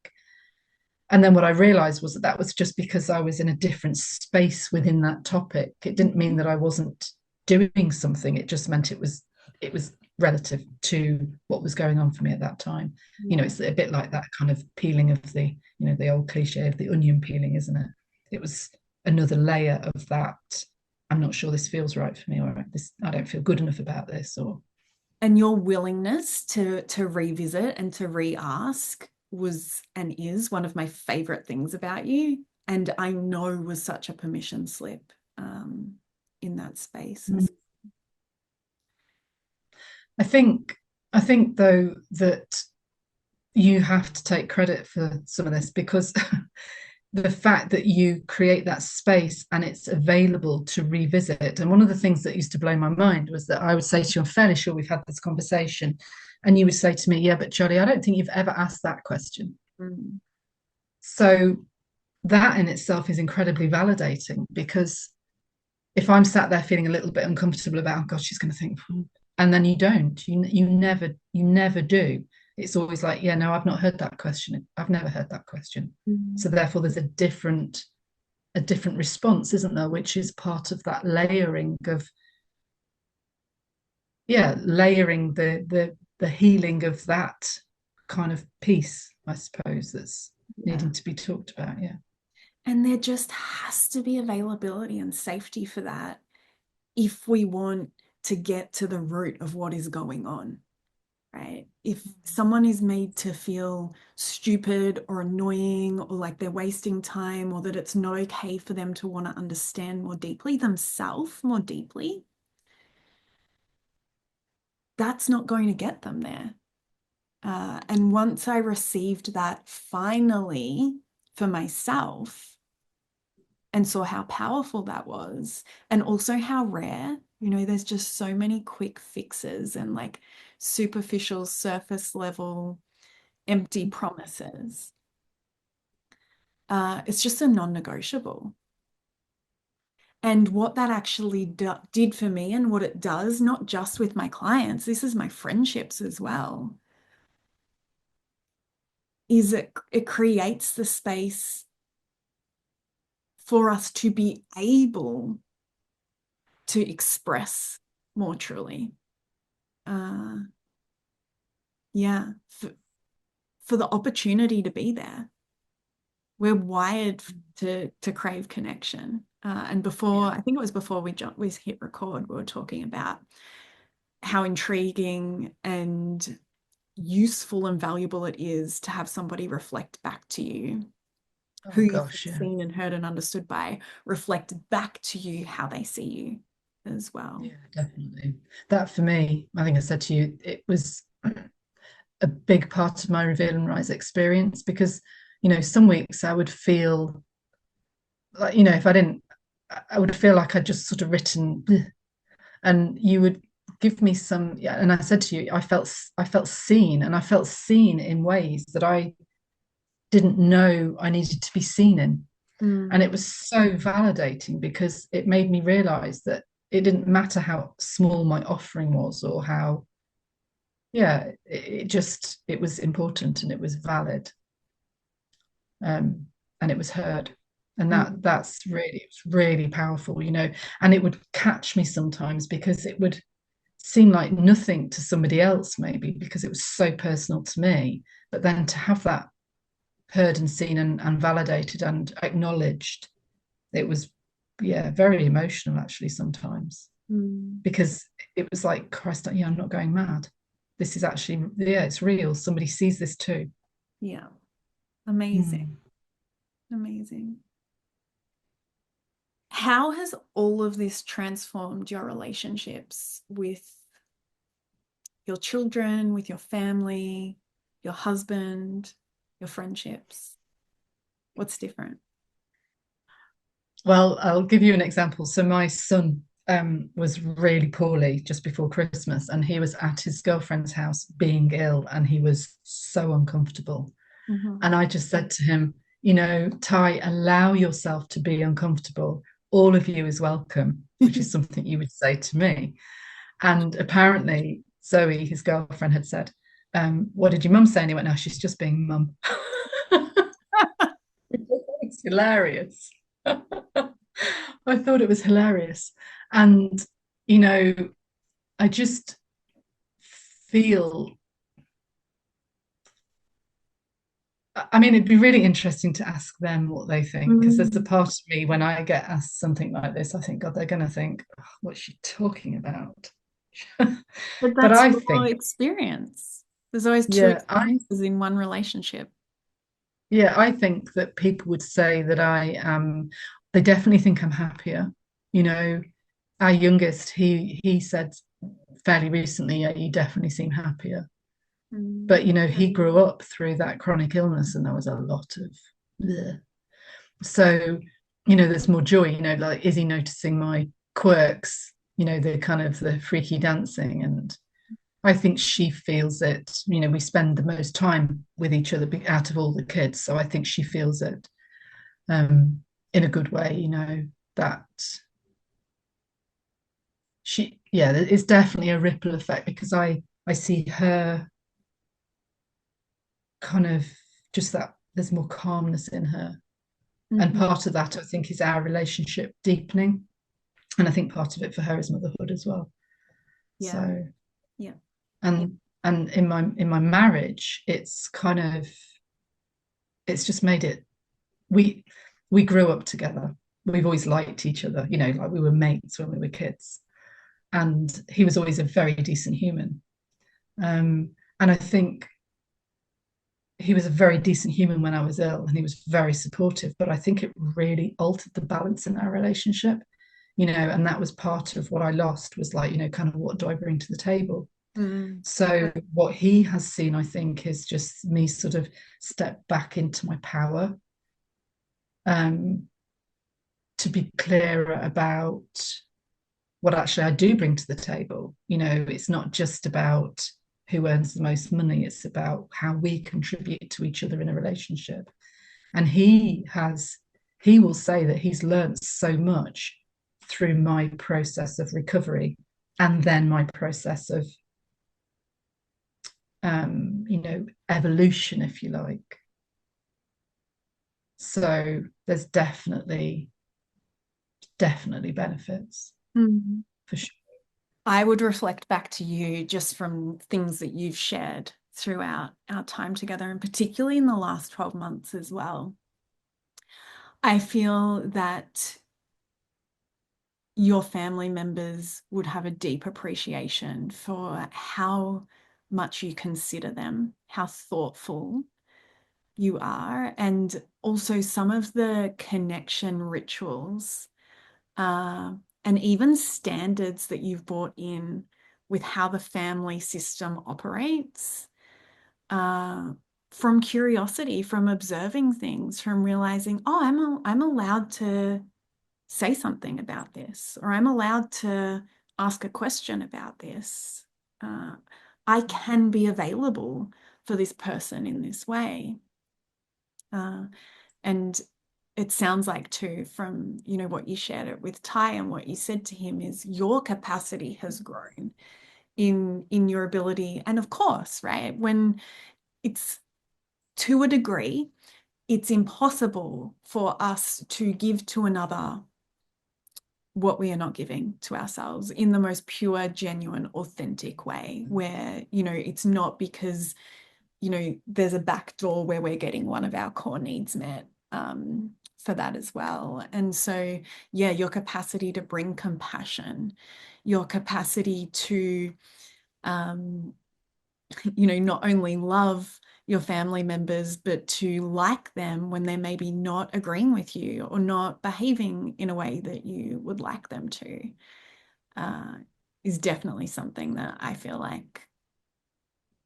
And then what I realized was that that was just because I was in a different space within that topic. It didn't mean that I wasn't doing something. It just meant it was relative to what was going on for me at that time. You know, it's a bit like that kind of peeling of the, you know, the old cliche of the onion peeling, isn't it? It was another layer of that. I'm not sure this feels right for me, or this, I don't feel good enough about this, or. And your willingness to revisit and to re-ask was and is one of my favorite things about you, and I know was such a permission slip in that space. I think though that you have to take credit for some of this, because the fact that you create that space and it's available to revisit. And one of the things that used to blow my mind was that I would say to you, I'm fairly sure we've had this conversation, and you would say to me, yeah, but Jolly, I don't think you've ever asked that question. So that in itself is incredibly validating, because if I'm sat there feeling a little bit uncomfortable about, oh God, she's going to think, and then you don't, you never do. It's always like, yeah, no, I've not heard that question. I've never heard that question. So therefore there's a different response, isn't there? Which is part of that layering of, layering the healing of that kind of piece, I suppose, that's needing to be talked about. Yeah. And there just has to be availability and safety for that if we want to get to the root of what is going on, right? If someone is made to feel stupid or annoying, or like they're wasting time, or that it's not okay for them to want to understand more deeply themselves, more deeply, that's not going to get them there. And once I received that finally for myself and saw how powerful that was, and also how rare, there's just so many quick fixes and like superficial, surface level, empty promises. It's just a non-negotiable. And what that actually did for me, and what it does, not just with my clients, this is my friendships as well, is it creates the space for us to be able to express more truly. Yeah, for the opportunity to be there. We're wired to crave connection. And before, I think it was before we hit record, we were talking about how intriguing and useful and valuable it is to have somebody reflect back to you, who you've seen and heard and understood by, reflect back to you how they see you as well. Yeah, definitely. That for me, I think I said to you, it was a big part of my Reveal and Rise experience, because, some weeks I would feel like, if I didn't, I would feel like I'd just sort of written, and you would give me some, and I said to you, I felt seen, and I felt seen in ways that I didn't know I needed to be seen in. And it was so validating, because it made me realize that it didn't matter how small my offering was, or how, it was important, and it was valid, and it was heard. And that's really powerful, and it would catch me sometimes, because it would seem like nothing to somebody else, maybe because it was so personal to me, but then to have that heard and seen and validated and acknowledged, it was very emotional actually sometimes, because it was like, Christ, I'm not going mad. This is actually, it's real. Somebody sees this too. Yeah. Amazing. Amazing. How has all of this transformed your relationships with your children, with your family, your husband, your friendships? What's different? Well, I'll give you an example. So my son was really poorly just before Christmas, and he was at his girlfriend's house being ill, and he was so uncomfortable. And I just said to him, Ty, allow yourself to be uncomfortable. All of you is welcome, which is something you would say to me. And apparently Zoe, his girlfriend, had said, what did your mum say? And he went, no, she's just being mum. It's hilarious. I thought it was hilarious. And, I just feel, I mean, it'd be really interesting to ask them what they think, because there's a part of me, when I get asked something like this, I think, God, they're going to think, oh, what's she talking about? But that's your experience. There's always two experiences in one relationship. Yeah, I think that people would say that they definitely think I'm happier. Our youngest, he said fairly recently, you definitely seem happier. But, he grew up through that chronic illness, and there was a lot of bleh. So, there's more joy, like, is he noticing my quirks, the kind of the freaky dancing? And I think she feels it. We spend the most time with each other out of all the kids. So I think she feels it in a good way, that it's definitely a ripple effect, because I see her kind of just that there's more calmness in her. And part of that, I think, is our relationship deepening. And I think part of it for her is motherhood as well. Yeah. So, yeah. And in my marriage, it's just made it, we grew up together. We've always liked each other, like we were mates when we were kids. And he was always a very decent human. And I think he was a very decent human when I was ill, and he was very supportive, but I think it really altered the balance in our relationship, and that was part of what I lost, was like, kind of, what do I bring to the table? So what he has seen, I think, is just me sort of step back into my power, to be clearer about what actually I do bring to the table. You know, it's not just about who earns the most money, it's about how we contribute to each other in a relationship. And he will say that he's learned so much through my process of recovery and then my process of evolution, if you like. So there's definitely benefits, for sure. I would reflect back to you just from things that you've shared throughout our time together, and particularly in the last 12 months as well. I feel that your family members would have a deep appreciation for how much you consider them, how thoughtful you are, and also some of the connection rituals and even standards that you've brought in with how the family system operates, from curiosity, from observing things, from realizing, oh, I'm allowed to say something about this, or I'm allowed to ask a question about this. I can be available for this person in this way. And it sounds like too, from, you know, what you shared it with Ty and what you said to him, is your capacity has grown in your ability. And of course, right, when it's to a degree, it's impossible for us to give to another what we are not giving to ourselves in the most pure, genuine, authentic way, where, you know, it's not because, you know, there's a back door where we're getting one of our core needs met, for that as well. And so, yeah, your capacity to bring compassion, your capacity to, you know, not only love your family members, but to like them when they're maybe not agreeing with you or not behaving in a way that you would like them to, is definitely something that I feel like,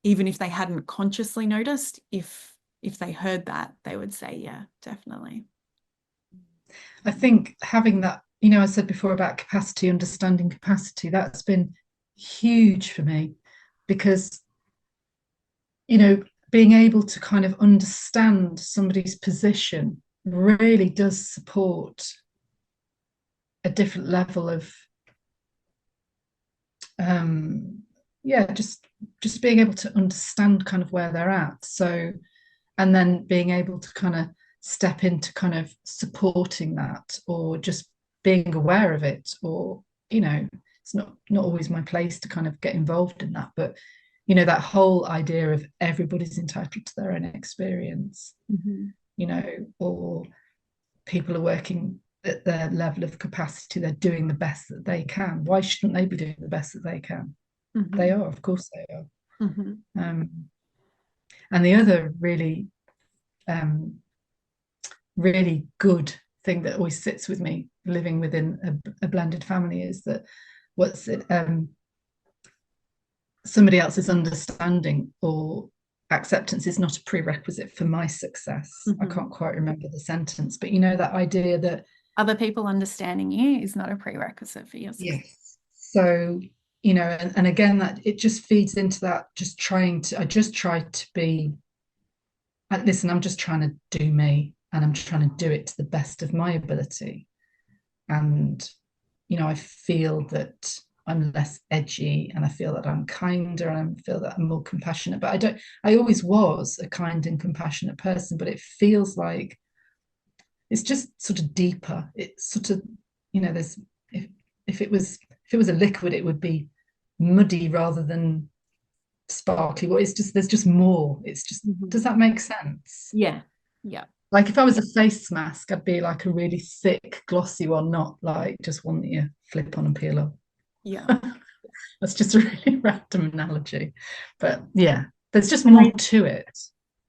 even if they hadn't consciously noticed, if they heard that, they would say, yeah, definitely. I think having that, you know, I said before about capacity, understanding capacity, that's been huge for me, because, you know, being able to kind of understand somebody's position really does support a different level of just being able to understand kind of where they're at. So, and then being able to kind of step into kind of supporting that, or just being aware of it, or, you know, it's not always my place to kind of get involved in that, but, you know, that whole idea of everybody's entitled to their own experience, you know, or people are working at their level of capacity, they're doing the best that they can. Why shouldn't they be doing the best that they can? They are, of course they are. And the other really really good thing that always sits with me living within a blended family is that somebody else's understanding or acceptance is not a prerequisite for my success. I can't quite remember the sentence, but, you know, that idea that other people understanding you is not a prerequisite for your success. Yes. So, you know, and again, that it just feeds into that, I just try to be, listen, I'm just trying to do me, and I'm trying to do it to the best of my ability. And, you know, I feel that I'm less edgy, and I feel that I'm kinder, and I feel that I'm more compassionate. But I always was a kind and compassionate person, but it feels like it's just sort of deeper. It's sort of, you know, there's, if it was a liquid, it would be muddy rather than sparkly. Well, it's just, there's just more. It's just, does that make sense? Yeah. Like if I was a face mask, I'd be like a really thick, glossy one, not like just one that you flip on and peel off. Yeah. That's just a really random analogy. But yeah, there's just more to it.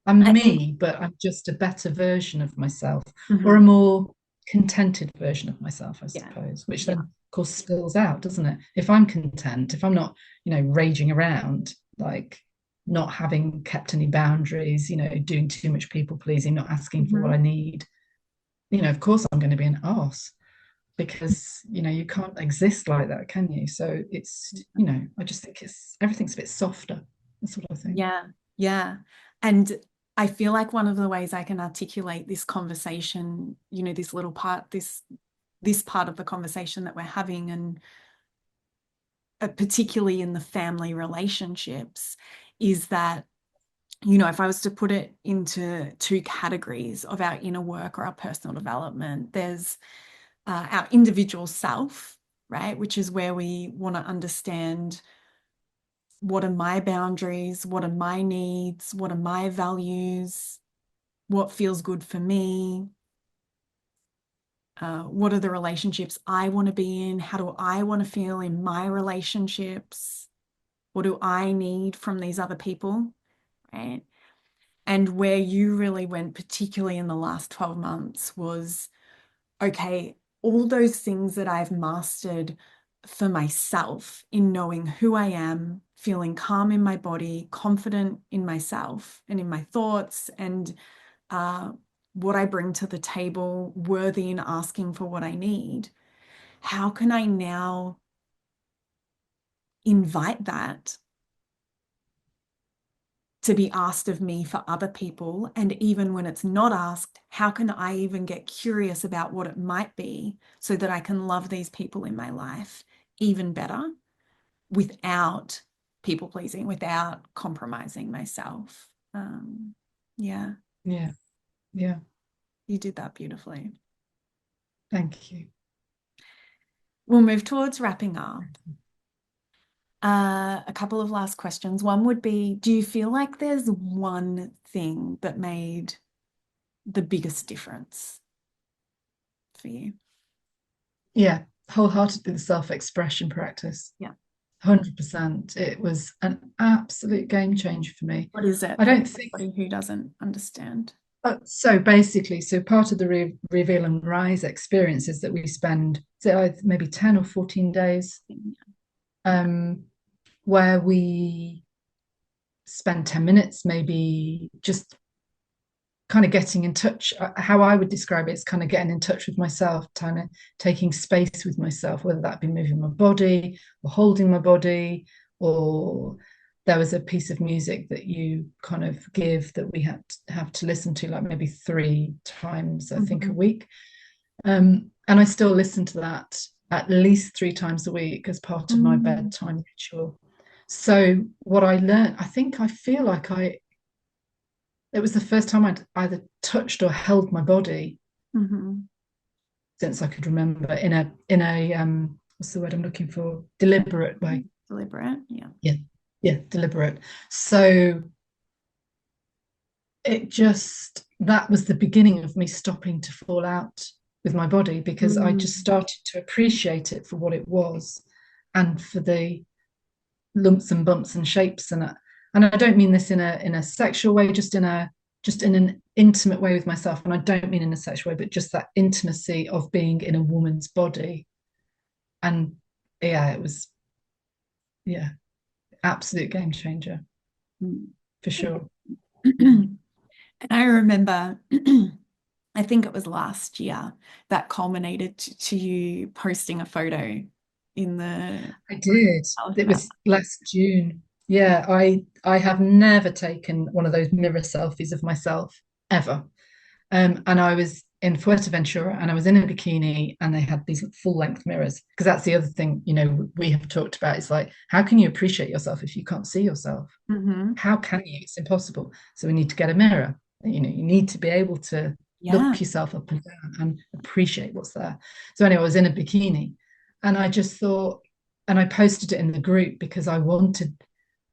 I'm me, but I'm just a better version of myself, or a more contented version of myself, I suppose, which then course spills out, doesn't it? If I'm content, if I'm not, raging around, like not having kept any boundaries, doing too much people pleasing, not asking for what I need, of course I'm going to be an arse, because you can't exist like that, can you? So it's, I just think everything's a bit softer. That's what I think. Yeah. And I feel like one of the ways I can articulate this conversation, this little part, this part of the conversation that we're having, and particularly in the family relationships, is that, if I was to put it into two categories of our inner work or our personal development, there's our individual self, right? Which is where we want to understand, what are my boundaries? What are my needs? What are my values? What feels good for me? What are the relationships I want to be in? How do I want to feel in my relationships? What do I need from these other people, right? And where you really went, particularly in the last 12 months, was, okay, all those things that I've mastered for myself in knowing who I am, feeling calm in my body, confident in myself and in my thoughts, and what I bring to the table, worthy in asking for what I need. How can I now invite that to be asked of me for other people? And even when it's not asked, how can I even get curious about what it might be, so that I can love these people in my life even better, without people pleasing, without compromising myself? Yeah. Yeah. You did that beautifully. Thank you. We'll move towards wrapping up. A couple of last questions. One would be, do you feel like there's one thing that made the biggest difference for you? Yeah, wholeheartedly the self-expression practice. Yeah. 100%. It was an absolute game changer for me. What is it? I don't think Who doesn't understand. so. Basically, part of the reveal and rise experience is that we spend maybe 10 or 14 days, where we spend 10 minutes maybe just kind of getting in touch. How I would describe it is kind of getting in touch with myself, kind of taking space with myself, whether that be moving my body or holding my body, or there was a piece of music that you kind of give that we have to listen to, like maybe 3 times, I think, a week. And I still listen to that at least 3 times a week as part of my bedtime ritual. So what I learned, I feel like it was the first time I'd either touched or held my body since I could remember, in a what's the word I'm looking for? Deliberate way. Deliberate, yeah, deliberate. So that was the beginning of me stopping to fall out with my body, because I just started to appreciate it for what it was, and for the lumps and bumps and shapes, and I don't mean this in a sexual way, just in an intimate way with myself. And I don't mean in a sexual way, but just that intimacy of being in a woman's body. And it was absolute game changer for sure. And I remember I think it was last year that culminated to you posting a photo in the... I did. It was last June. Yeah, I have never taken one of those mirror selfies of myself ever. And I was in Fuerteventura, and I was in a bikini, and they had these full length mirrors, because that's the other thing, we have talked about. It's like, how can you appreciate yourself if you can't see yourself? How can you? It's impossible. So we need to get a mirror. You need to be able to look yourself up and down and appreciate what's there. So anyway, I was in a bikini, and I just thought, and I posted it in the group because I wanted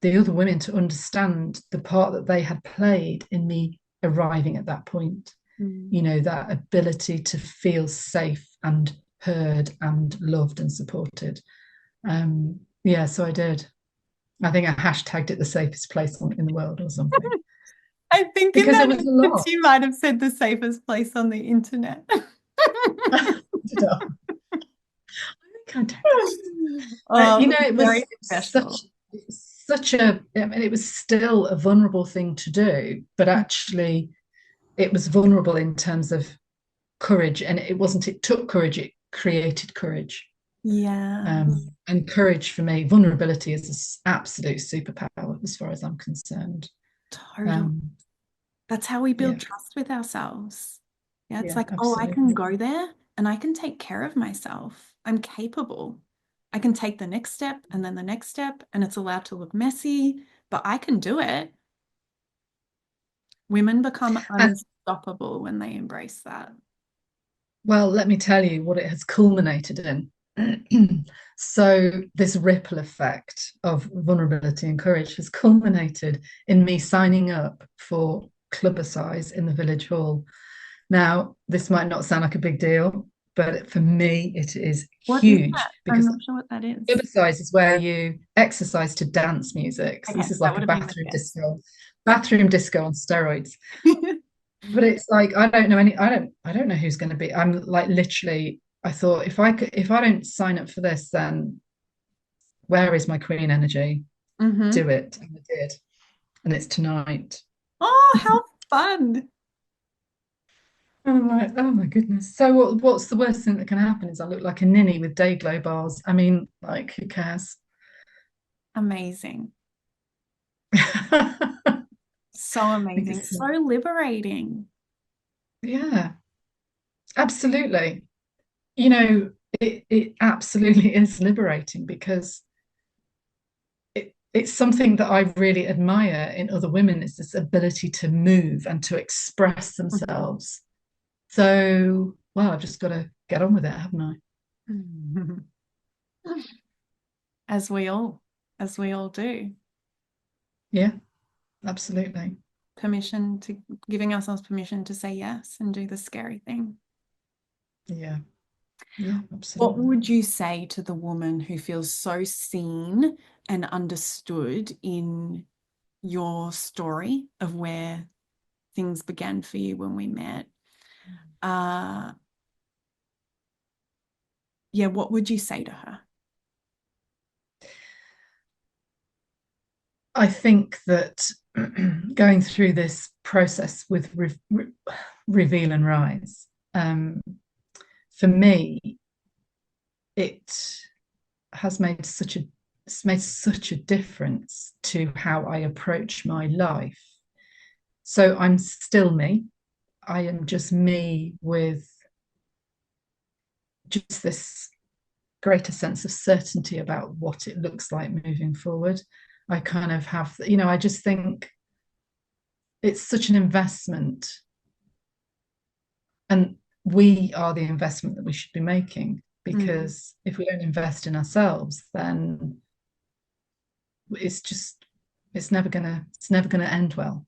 the other women to understand the part that they had played in me arriving at that point. That ability to feel safe and heard and loved and supported. So I did. I think I hashtagged it the safest place in the world or something. I think because it was a lot. You might have said the safest place on the internet. I think Can I take that? Oh, It was very special. such a, I mean, it was still a vulnerable thing to do, but actually it was vulnerable in terms of courage. And it took courage, it created courage. Yeah, And courage for me, vulnerability is an absolute superpower as far as I'm concerned. totally. Um, That's how we build yeah, trust with ourselves. Yeah, it's yeah, like, oh, I can absolutely. go there and I can take care of myself. I'm capable. I can take the next step and then the next step, and it's allowed to look messy, but I can do it. Women become And unstoppable when they embrace that. well, let me tell you what it has culminated in. So, this ripple effect of vulnerability and courage has culminated in me signing up for clubber in the village hall. Now, this might not sound like a big deal, but for me, it is What is huge that? I'm because not sure what that is. clubber is where you exercise to dance music. So, Okay, this is that like would a have been my guess. bathroom disco on steroids. But it's like I don't know who's going to be. I'm like literally. I thought if I don't sign up for this, then where is my queen energy? Hmm. Do it, and I did, and it's tonight. Oh, how fun. And I'm like, oh my goodness. So what's the worst thing that can happen is I look like a ninny with day glow bars. I mean, like who cares? Amazing. I So think amazing. it's So liberating. yeah, absolutely. It absolutely is liberating because it's something that I really admire in other women is this ability to move and to express themselves. So, well, I've just got to get on with it, haven't I? Mhm. As we all, as we all do. Yeah, absolutely. Permission to giving ourselves permission to say yes and do the scary thing. Yeah, yeah, What absolutely. would you say to the woman who feels so seen and understood in your story of where things began for you when we met? Uh, yeah, what would you say to her? I think that going through this process with Reveal and Rise, for me, it has made such a difference to how I approach my life. So I'm still me. I am just me with just this greater sense of certainty about what it looks like moving forward. I kind of have, I just think it's such an investment. And we are the investment that we should be making Mm, because if we don't invest in ourselves, then it's just it's never gonna end well.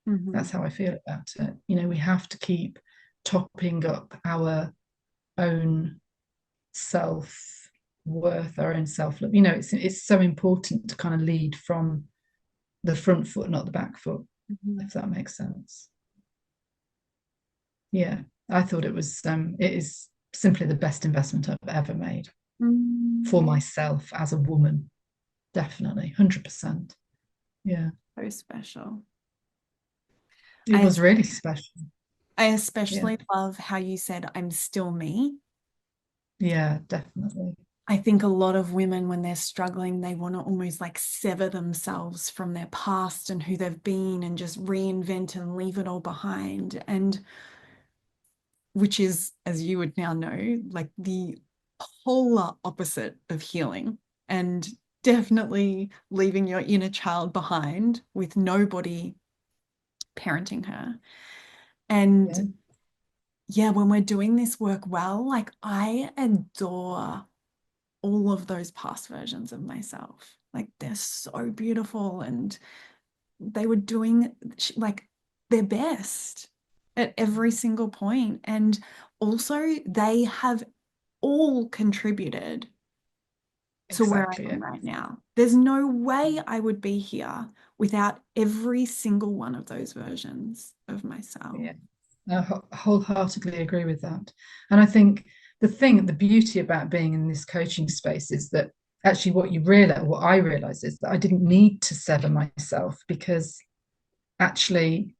mhm, That's how I feel about it. We have to keep topping up our own self worth, our own self love. It's so important to kind of lead from the front foot, not the back foot, mhm. if that makes sense. Yeah, I thought it is simply the best investment I've ever made for Mm, myself as a woman. Definitely, 100%. Yeah, so special. it I was really special. I Yeah, especially love how you said, I'm still me. yeah, definitely. I think a lot of women, when they're struggling, they want to almost like sever themselves from their past and who they've been and just reinvent and leave it all behind. And which is, as you would now know, like the polar opposite of healing and definitely leaving your inner child behind with nobody parenting her. And Yeah, yeah, when we're doing this work well, like I adore all of those past versions of myself. Like they're so beautiful and they were doing like their best at every single point. And also, they have all contributed to where I exactly am it. right now. There's no way I would be here without every single one of those versions of myself. Yeah, I wholeheartedly agree with that. And I think the beauty about being in this coaching space is that actually what I realize is that I didn't need to sever myself, because actually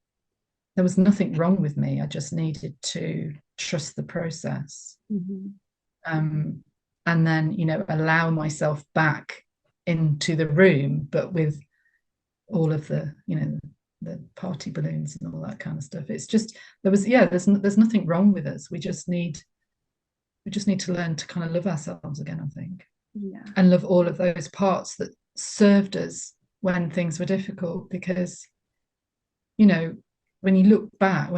there was nothing wrong with me. I just needed to trust the process. And then, allow myself back into the room, but with all of the, the party balloons and all that kind of stuff. It's just, there's nothing wrong with us. We just need to learn to kind of love ourselves again, I think. Yeah. And love all of those parts that served us when things were difficult. Because, when I look back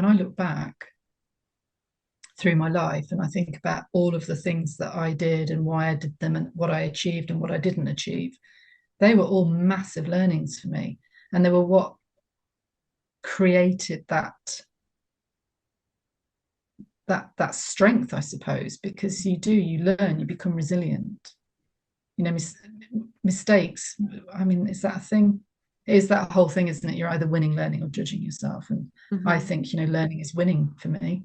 through my life and I think about all of the things that I did and why I did them and what I achieved and what I didn't achieve, they were all massive learnings for me. And they were what created that strength, I suppose, because you learn, you become resilient. Mistakes, I mean, is that a thing? It is that whole thing, isn't it? You're either winning, learning, or judging yourself. And I think, learning is winning for me,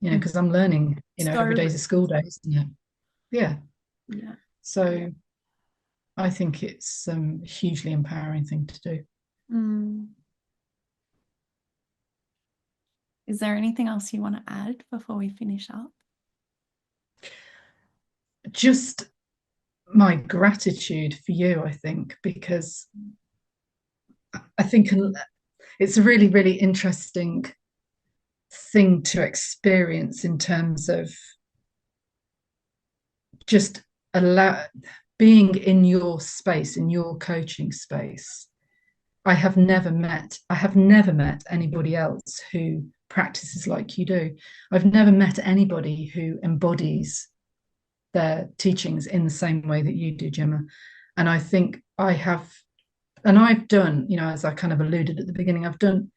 because I'm learning, every day's a school day, isn't it? Yeah. So I think it's a hugely empowering thing to do. Is there anything else you want to add before we finish up? Just my gratitude for you, I think, because I think it's a really, really interesting thing to experience in terms of just being in your space, in your coaching space. I have never met anybody else who practices like you do. I've never met anybody who embodies their teachings in the same way that you do, Gemma. And I think I've done, as I kind of alluded at the beginning, I've done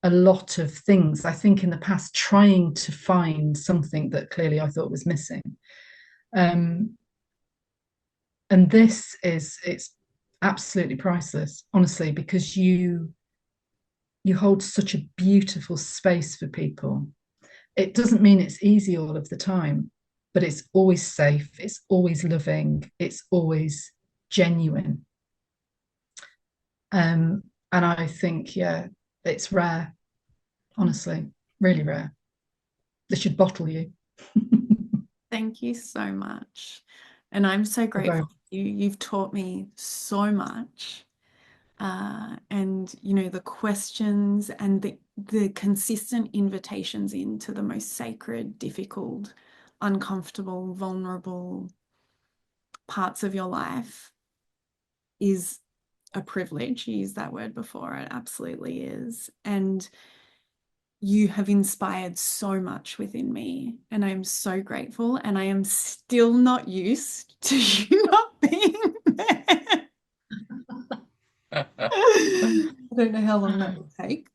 a lot of things, I think, in the past, trying to find something that clearly I thought was missing. And it's absolutely priceless, honestly, because you hold such a beautiful space for people. It doesn't mean it's easy all of the time, but it's always safe, it's always loving, it's always genuine. And I think, it's rare, honestly, really rare. They should bottle you. Thank you so much. And I'm so grateful for you. You've taught me so much. And, the questions and the consistent invitations into the most sacred, difficult, uncomfortable, vulnerable parts of your life is a privilege. You used that word before. It absolutely is. And you have inspired so much within me, and I'm so grateful. And I am still not used to you not being there. I don't know how long that will take.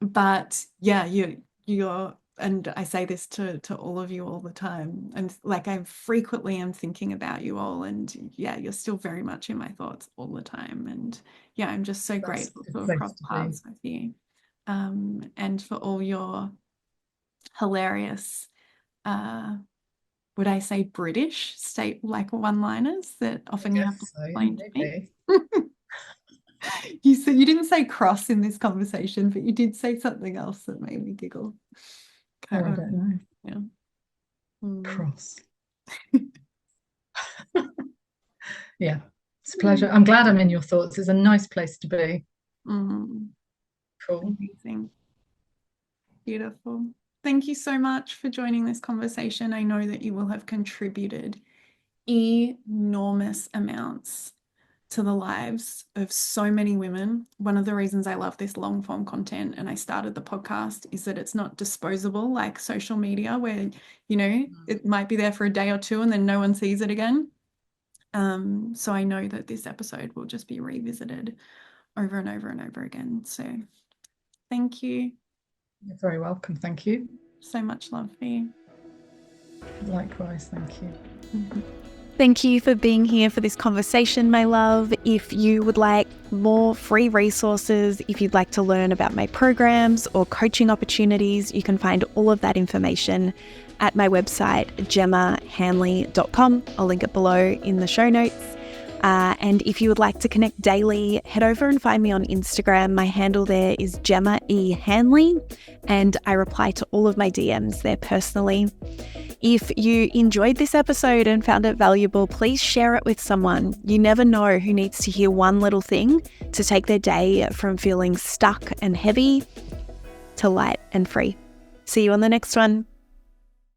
But you're, and I say this to all of you all the time, and like I frequently am thinking about you all, and you're still very much in my thoughts all the time. And I'm just so grateful to have crossed paths with you, and for all your hilarious, would I say British like one-liners that often you have to explain to me. You said you didn't say cross in this conversation, but you did say something else that made me giggle. I don't know. Cross. Yeah, it's a pleasure. I'm glad I'm in your thoughts. It's a nice place to be. Cool. Amazing. Beautiful. Thank you so much for joining this conversation. I know that you will have contributed enormous amounts to the lives of so many women. One of the reasons I love this long form content and I started the podcast is that it's not disposable like social media, where, it might be there for a day or two and then no one sees it again. So I know that this episode will just be revisited over and over and over again. So thank you. You're very welcome. Thank you. So much love for you. Likewise. Thank you. Thank you for being here for this conversation, my love. If you would like more free resources, if you'd like to learn about my programs or coaching opportunities, you can find all of that information at my website, gemmahanley.com. I'll link it below in the show notes. And if you would like to connect daily, head over and find me on Instagram. My handle there is Gemma E. Hanley, and I reply to all of my DMs there personally. If you enjoyed this episode and found it valuable, please share it with someone. You never know who needs to hear one little thing to take their day from feeling stuck and heavy to light and free. See you on the next one.